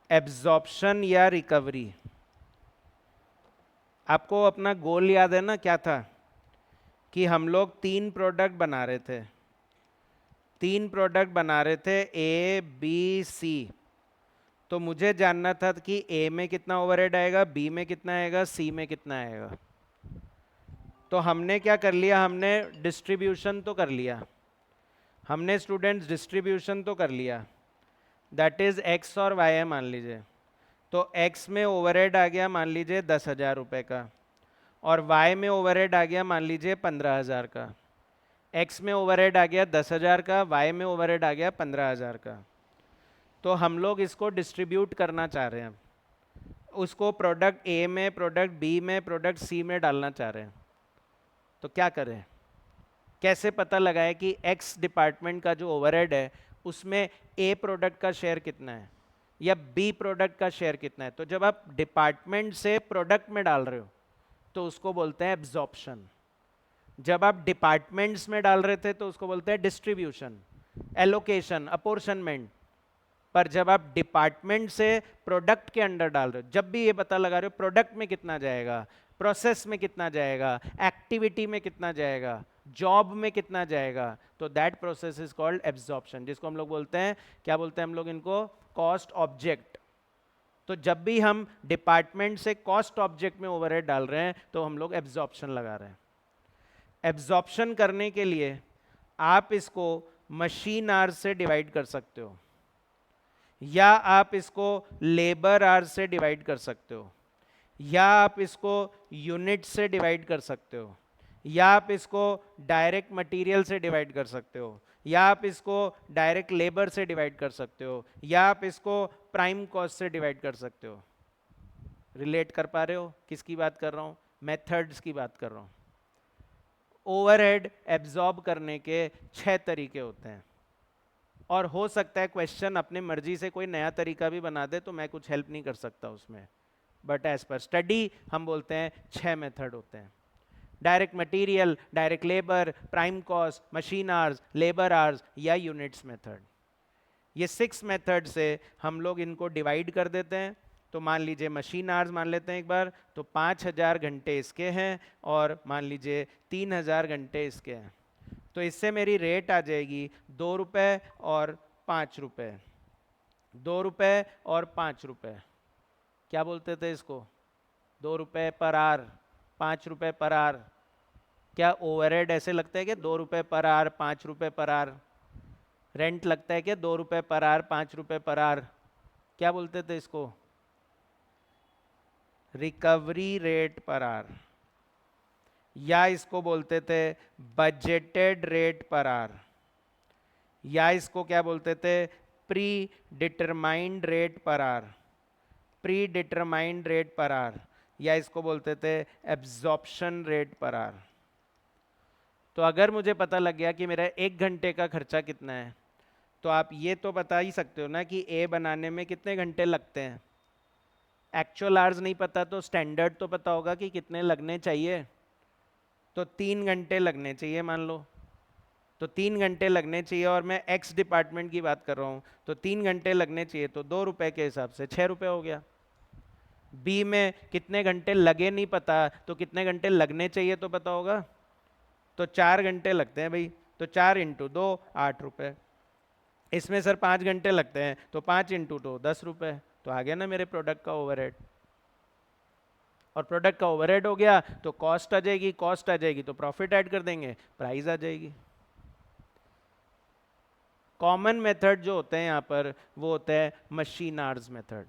एब्जॉर्प्शन या रिकवरी। आपको अपना गोल याद है ना, क्या था कि हम लोग 3 प्रोडक्ट बना रहे थे, 3 प्रोडक्ट बना रहे थे ए बी सी। तो मुझे जानना था कि ए में कितना ओवरहेड आएगा, बी में कितना आएगा, सी में कितना आएगा। तो हमने क्या कर लिया, हमने डिस्ट्रीब्यूशन तो कर लिया, हमने स्टूडेंट्स डिस्ट्रीब्यूशन तो कर लिया, दैट इज एक्स और वाई है मान लीजिए। तो एक्स में ओवरहेड आ गया मान लीजिए 10,000 रुपये का, और वाई में ओवरहेड आ गया मान लीजिए 15,000 का। एक्स में ओवरहेड आ गया 10,000 का, वाई में ओवरहेड आ गया 15,000 का। तो हम लोग इसको डिस्ट्रीब्यूट करना चाह रहे हैं, उसको प्रोडक्ट ए में, प्रोडक्ट बी में, प्रोडक्ट सी में डालना चाह रहे हैं। तो क्या करें, कैसे पता लगाए कि एक्स डिपार्टमेंट का जो ओवरहेड है उसमें ए प्रोडक्ट का शेयर कितना है या बी प्रोडक्ट का शेयर कितना है। तो जब आप डिपार्टमेंट से प्रोडक्ट में डाल रहे हो तो उसको बोलते हैं एब्जॉर्प्शन। जब आप डिपार्टमेंट्स में डाल रहे थे तो उसको बोलते हैं डिस्ट्रीब्यूशन, एलोकेशन, अपोर्शनमेंट। पर जब आप डिपार्टमेंट से प्रोडक्ट के अंडर डाल रहे हो, जब भी ये पता लगा रहे हो प्रोडक्ट में कितना जाएगा, प्रोसेस में कितना जाएगा, एक्टिविटी में कितना जाएगा, जॉब में कितना जाएगा, तो that process is called absorption, जिसको हम लोग बोलते हैं, क्या बोलते हैं हम लोग इनको, कॉस्ट ऑब्जेक्ट। तो जब भी हम डिपार्टमेंट से कॉस्ट ऑब्जेक्ट में ओवरहेड डाल रहे हैं तो हम लोग एब्जॉर्प्शन लगा रहे हैं। एब्जॉर्प्शन करने के लिए आप इसको मशीन आवर्स से डिवाइड कर सकते हो, या आप इसको लेबर आवर्स से डिवाइड कर सकते हो, या आप इसको यूनिट से डिवाइड कर सकते हो, या आप इसको डायरेक्ट मटेरियल से डिवाइड कर सकते हो, या आप इसको डायरेक्ट लेबर से डिवाइड कर सकते हो, या आप इसको प्राइम कॉस्ट से डिवाइड कर सकते हो। रिलेट कर पा रहे हो किसकी बात कर रहा हूँ, मेथड्स की बात कर रहा हूँ। ओवरहेड एब्जॉर्ब करने के 6 तरीके होते हैं, और हो सकता है क्वेश्चन अपने मर्जी से कोई नया तरीका भी बना दे तो मैं कुछ हेल्प नहीं कर सकता उसमें, बट एज पर स्टडी हम बोलते हैं 6 मेथड होते हैं। Direct material, direct labour, prime cost, machine hours, labour hours या यूनिट्स मेथड। ये 6 मेथड से हम लोग इनको डिवाइड कर देते हैं। तो मान लीजिए मशीन आवर्स मान लेते हैं एक बार, तो 5,000 घंटे इसके हैं, और मान लीजिए 3,000 घंटे इसके हैं। तो इससे मेरी रेट आ जाएगी 2 रुपये और 5 रुपये, 2 रुपये और 5 रुपये। क्या बोलते थे इसको? 2 रुपये पर आर, 5 रुपये पर आर। क्या ओवरहेड ऐसे लगता है कि 2 रुपये पर आर, 5 रुपये पर आर? रेंट लगता है कि 2 रुपये पर आर, 5 रुपये पर आर? क्या बोलते थे इसको? रिकवरी रेट पर आर, या इसको बोलते थे बजटेड रेट पर आर, या इसको क्या बोलते थे? Pre determined rate per are, pre determined rate per are, या इसको बोलते थे एब्जॉर्प्शन रेट पर आर। तो अगर मुझे पता लग गया कि मेरा 1 घंटे का खर्चा कितना है, तो आप ये तो बता ही सकते हो ना कि ए बनाने में कितने घंटे लगते हैं। एक्चुअल आवर्स नहीं पता तो स्टैंडर्ड तो पता होगा कि कितने लगने चाहिए। तो 3 घंटे लगने चाहिए मान लो, तो 3 घंटे लगने चाहिए, और मैं एक्स डिपार्टमेंट की बात कर रहा हूँ, तो 3 घंटे लगने चाहिए, तो 2 रुपये के हिसाब से 6 रुपये हो गया। बी में कितने घंटे लगे नहीं पता, तो कितने घंटे लगने चाहिए तो पता होगा, तो 4 घंटे लगते हैं भाई, तो 4 इंटू 2 8 रुपये। इसमें सर 5 घंटे लगते हैं, तो 5 इंटू 2 10 रुपये। तो आ गया ना मेरे प्रोडक्ट का ओवरहेड। और प्रोडक्ट का ओवरहेड हो गया तो कॉस्ट आ जाएगी, कॉस्ट आ जाएगी तो प्रॉफिट ऐड कर देंगे, प्राइस आ जाएगी। कॉमन मेथड जो होते हैं यहाँ पर वो होता है machine hours method.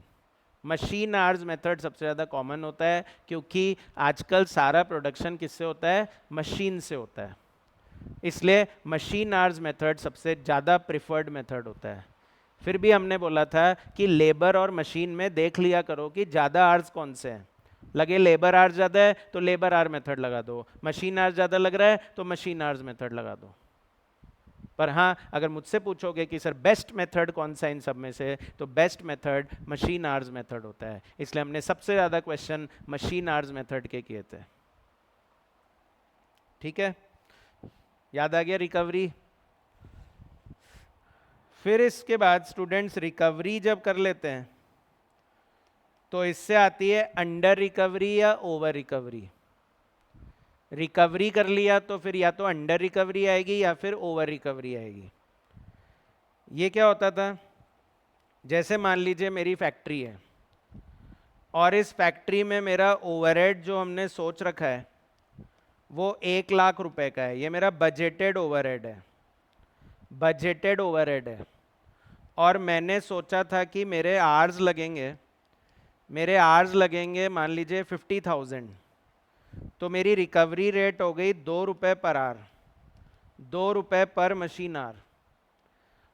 Machine hours method सबसे ज़्यादा कॉमन होता है, क्योंकि आजकल सारा प्रोडक्शन किससे होता है? मशीन से होता है। इसलिए मशीन आवर्स मेथड सबसे ज़्यादा प्रिफर्ड मेथड होता है। फिर भी हमने बोला था कि लेबर और मशीन में देख लिया करो कि ज़्यादा आवर्स कौन से हैं। लगे लेबर आवर्स ज़्यादा है तो लेबर आवर मेथड लगा दो, मशीन आवर्स ज़्यादा लग रहा है तो मशीन आवर्स मेथड लगा दो। पर हाँ, अगर मुझसे पूछोगे कि सर बेस्ट मेथड कौन सा इन सब में से, तो best method machine hours method होता है। इसलिए हमने सबसे ज़्यादा क्वेश्चन मशीन आवर्स मेथड के किए थे। ठीक है, याद आ गया रिकवरी। फिर इसके बाद स्टूडेंट्स रिकवरी जब कर लेते हैं तो इससे आती है अंडर रिकवरी या ओवर रिकवरी। रिकवरी कर लिया तो फिर या तो अंडर रिकवरी आएगी या फिर ओवर रिकवरी आएगी। ये क्या होता था? जैसे मान लीजिए मेरी फैक्ट्री है और इस फैक्ट्री में मेरा ओवरहेड जो हमने सोच रखा है वो 1 लाख रुपए का है। ये मेरा बजटेड ओवरहेड है, बजटेड ओवरहेड है। और मैंने सोचा था कि मेरे आवर्स लगेंगे, मेरे आवर्स लगेंगे मान लीजिए 50,000। तो मेरी रिकवरी रेट हो गई 2 रुपये पर आवर, 2 रुपये पर मशीन आवर।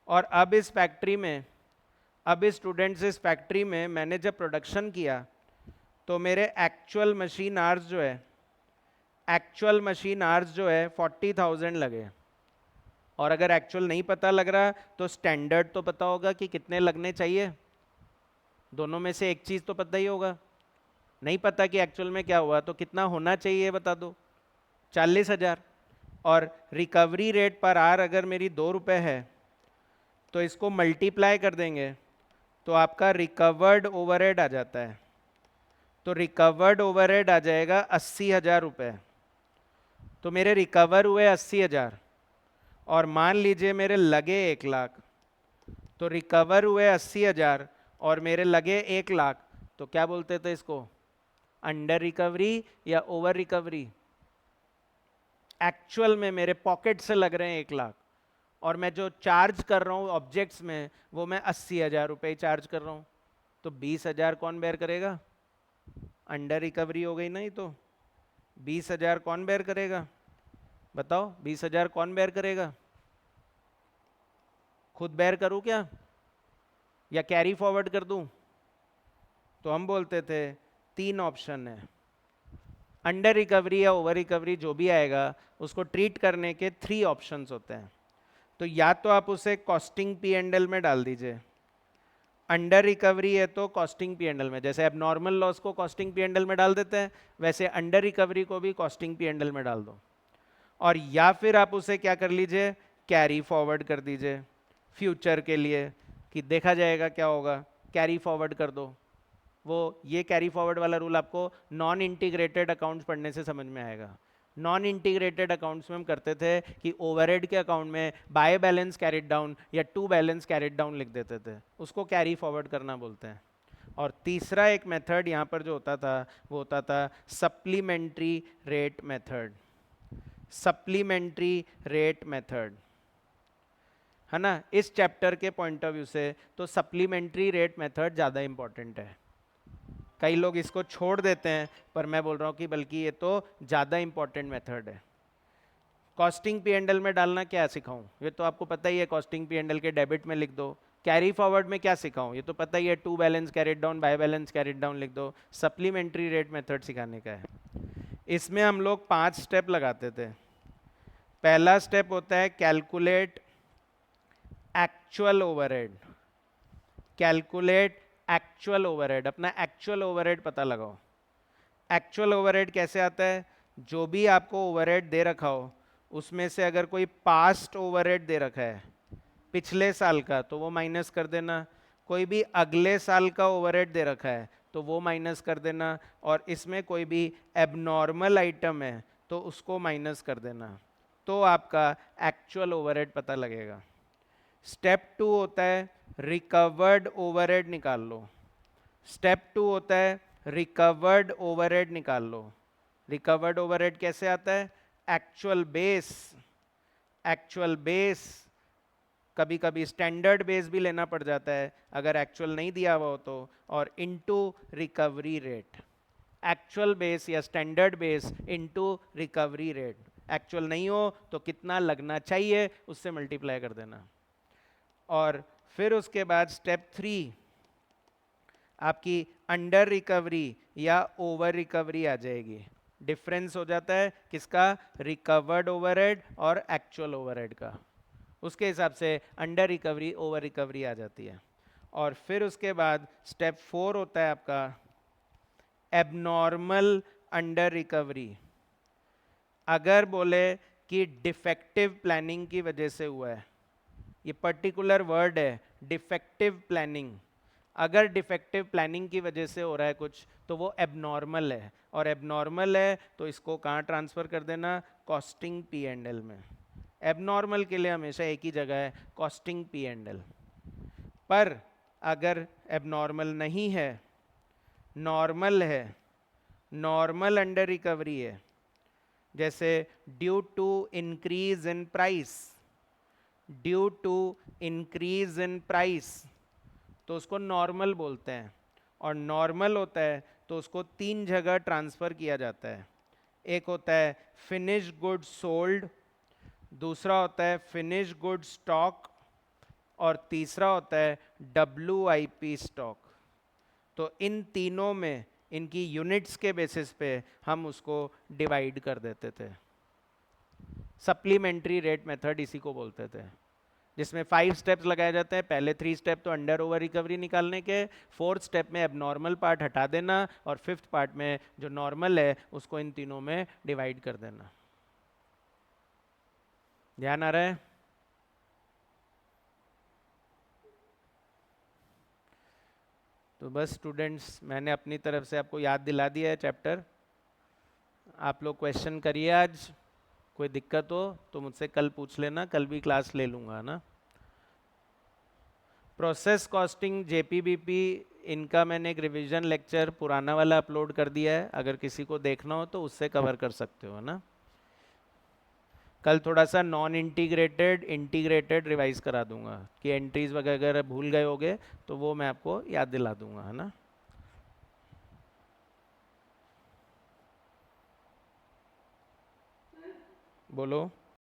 और अब इस फैक्ट्री में, अब इस स्टूडेंट्स इस फैक्ट्री में मैंने जब प्रोडक्शन किया तो मेरे एक्चुअल मशीन आवर्स जो है, एक्चुअल मशीन आवर्स जो है 40,000 लगे। और अगर एक्चुअल नहीं पता लग रहा तो स्टैंडर्ड तो पता होगा कि कितने लगने चाहिए। दोनों में से एक चीज़ तो पता ही होगा। नहीं पता कि एक्चुअल में क्या हुआ तो कितना होना चाहिए बता दो, 40,000। और रिकवरी रेट पर आर अगर मेरी 2 रुपये है तो इसको मल्टीप्लाई कर देंगे तो आपका रिकवर्ड ओवरहेड आ जाता है। तो रिकवर्ड ओवरहेड आ जाएगा 80,000 रुपये। तो मेरे रिकवर हुए 80,000 और मान लीजिए मेरे लगे 1 लाख। तो रिकवर हुए 80,000 और मेरे लगे 1 लाख, तो क्या बोलते थे इसको? अंडर रिकवरी या ओवर रिकवरी? एक्चुअल में मेरे पॉकेट से लग रहे हैं 1 लाख और मैं जो चार्ज कर रहा हूँ ऑब्जेक्ट्स में वो मैं 80,000 रुपये चार्ज कर रहा हूँ, तो 20,000 कौन बेयर करेगा? अंडर रिकवरी हो गई ना। ये तो 20,000 कौन बेयर करेगा? बताओ, 20,000 कौन बेयर करेगा? खुद बेयर करूं क्या या कैरी फॉरवर्ड कर दूं? तो हम बोलते थे 3 ऑप्शन है, अंडर रिकवरी या ओवर रिकवरी जो भी आएगा उसको ट्रीट करने के 3 ऑप्शंस होते हैं। तो या तो आप उसे कॉस्टिंग पी एंड एल में डाल दीजिए, अंडर रिकवरी है तो कॉस्टिंग पी एंड एल में, जैसे अब नॉर्मल लॉस को कॉस्टिंग पी एंड एल में डाल देते हैं वैसे अंडर रिकवरी को भी कॉस्टिंग पी एंड एल में डाल दो। और या फिर आप उसे क्या कर लीजिए, कैरी फॉरवर्ड कर दीजिए फ्यूचर के लिए कि देखा जाएगा क्या होगा, कैरी फॉरवर्ड कर दो। वो ये कैरी फॉरवर्ड वाला रूल आपको नॉन इंटीग्रेटेड अकाउंट्स पढ़ने से समझ में आएगा। नॉन इंटीग्रेटेड अकाउंट्स में हम करते थे कि ओवरहेड के अकाउंट में बाय बैलेंस कैरिड डाउन या टू बैलेंस कैरिड डाउन लिख देते थे, उसको कैरी फॉरवर्ड करना बोलते हैं। और तीसरा एक मेथड यहाँ पर जो होता था वो होता था supplementary rate method. Supplementary rate method है ना, इस चैप्टर के पॉइंट ऑफ व्यू से तो सप्लीमेंट्री रेट मेथड ज़्यादा इंपॉर्टेंट है। कई लोग इसको छोड़ देते हैं, पर मैं बोल रहा हूँ कि बल्कि ये तो ज़्यादा इंपॉर्टेंट मेथड है। कॉस्टिंग पी एंड एल में डालना क्या सिखाऊं, ये तो आपको पता ही है, कॉस्टिंग पी एंड एल के डेबिट में लिख दो। कैरी फॉरवर्ड में क्या सिखाऊं, ये तो पता ही है, to balance carried down by balance carried down लिख दो। सप्लीमेंट्री रेट मेथड सिखाने का है। इसमें हम लोग 5 स्टेप लगाते थे। पहला स्टेप होता है calculate actual overhead. Calculate actual overhead, अपना एक्चुअल ओवरहेड पता लगाओ। एक्चुअल ओवरहेड कैसे आता है, जो भी आपको ओवरहेड दे रखा हो उसमें से अगर कोई पास्ट ओवरहेड दे रखा है पिछले साल का तो वो माइनस कर देना, कोई भी अगले साल का ओवरहेड दे रखा है तो वो माइनस कर देना, और इसमें कोई भी एबनॉर्मल आइटम है तो उसको माइनस कर देना, तो आपका एक्चुअल ओवरहेड पता लगेगा। स्टेप 2 होता है रिकवर्ड ओवरहेड निकाल लो। स्टेप 2 होता है रिकवर्ड ओवरहेड निकाल लो। रिकवर्ड ओवरहेड कैसे आता है, एक्चुअल बेस। एक्चुअल बेस, कभी कभी स्टैंडर्ड बेस भी लेना पड़ जाता है अगर एक्चुअल नहीं दिया हुआ हो तो, और into recovery rate. Actual base या standard base into recovery rate. Actual नहीं हो तो कितना लगना चाहिए उससे मल्टीप्लाई कर देना। और फिर उसके बाद स्टेप 3 आपकी अंडर रिकवरी या ओवर रिकवरी आ जाएगी। डिफरेंस हो जाता है किसका, रिकवर्ड ओवरहेड और एक्चुअल ओवरहेड का, उसके हिसाब से अंडर रिकवरी ओवर रिकवरी आ जाती है। और फिर उसके बाद स्टेप 4 होता है आपका एबनॉर्मल अंडर रिकवरी। अगर बोले कि डिफेक्टिव प्लानिंग की वजह से हुआ है, ये पर्टिकुलर वर्ड है डिफेक्टिव प्लानिंग, अगर डिफेक्टिव प्लानिंग की वजह से हो रहा है कुछ तो वो एबनॉर्मल है, और एबनॉर्मल है तो इसको कहाँ ट्रांसफर कर देना, कॉस्टिंग पी एंड एल में। एबनॉर्मल के लिए हमेशा एक ही जगह है, कॉस्टिंग पी एंड एल। पर अगर एबनॉर्मल नहीं है, नॉर्मल है, नॉर्मल अंडर रिकवरी है, जैसे due to increase in price, due to increase in price, तो उसको नॉर्मल बोलते हैं। और नॉर्मल होता है तो उसको 3 जगह ट्रांसफर किया जाता है। एक होता है फिनिश गुड सोल्ड, दूसरा होता है फिनिश गुड स्टॉक, और तीसरा होता है WIP स्टॉक। तो इन तीनों में इनकी यूनिट्स के बेसिस पे हम उसको डिवाइड कर देते थे। सप्लीमेंट्री रेट मेथड इसी को बोलते थे, जिसमें 5 स्टेप्स लगाए जाते हैं। पहले 3 स्टेप तो अंडर ओवर रिकवरी निकालने के, 4th स्टेप में एबनॉर्मल पार्ट हटा देना, और 5th पार्ट में जो नॉर्मल है उसको इन तीनों में डिवाइड कर देना। ध्यान आ रहा है? तो बस स्टूडेंट्स, मैंने अपनी तरफ से आपको याद दिला दिया है चैप्टर। आप लोग क्वेश्चन करिए आज, कोई दिक्कत हो तो मुझसे कल पूछ लेना, कल भी क्लास ले लूँगा ना। प्रोसेस कॉस्टिंग JPBP, इनका मैंने एक रिवीजन लेक्चर पुराना वाला अपलोड कर दिया है, अगर किसी को देखना हो तो उससे कवर कर सकते हो ना। कल थोड़ा सा नॉन इंटीग्रेटेड इंटीग्रेटेड रिवाइज करा दूंगा कि एंट्रीज वगैरह भूल गए होगे तो वो मैं आपको याद दिला दूंगा, है ना। बोलो।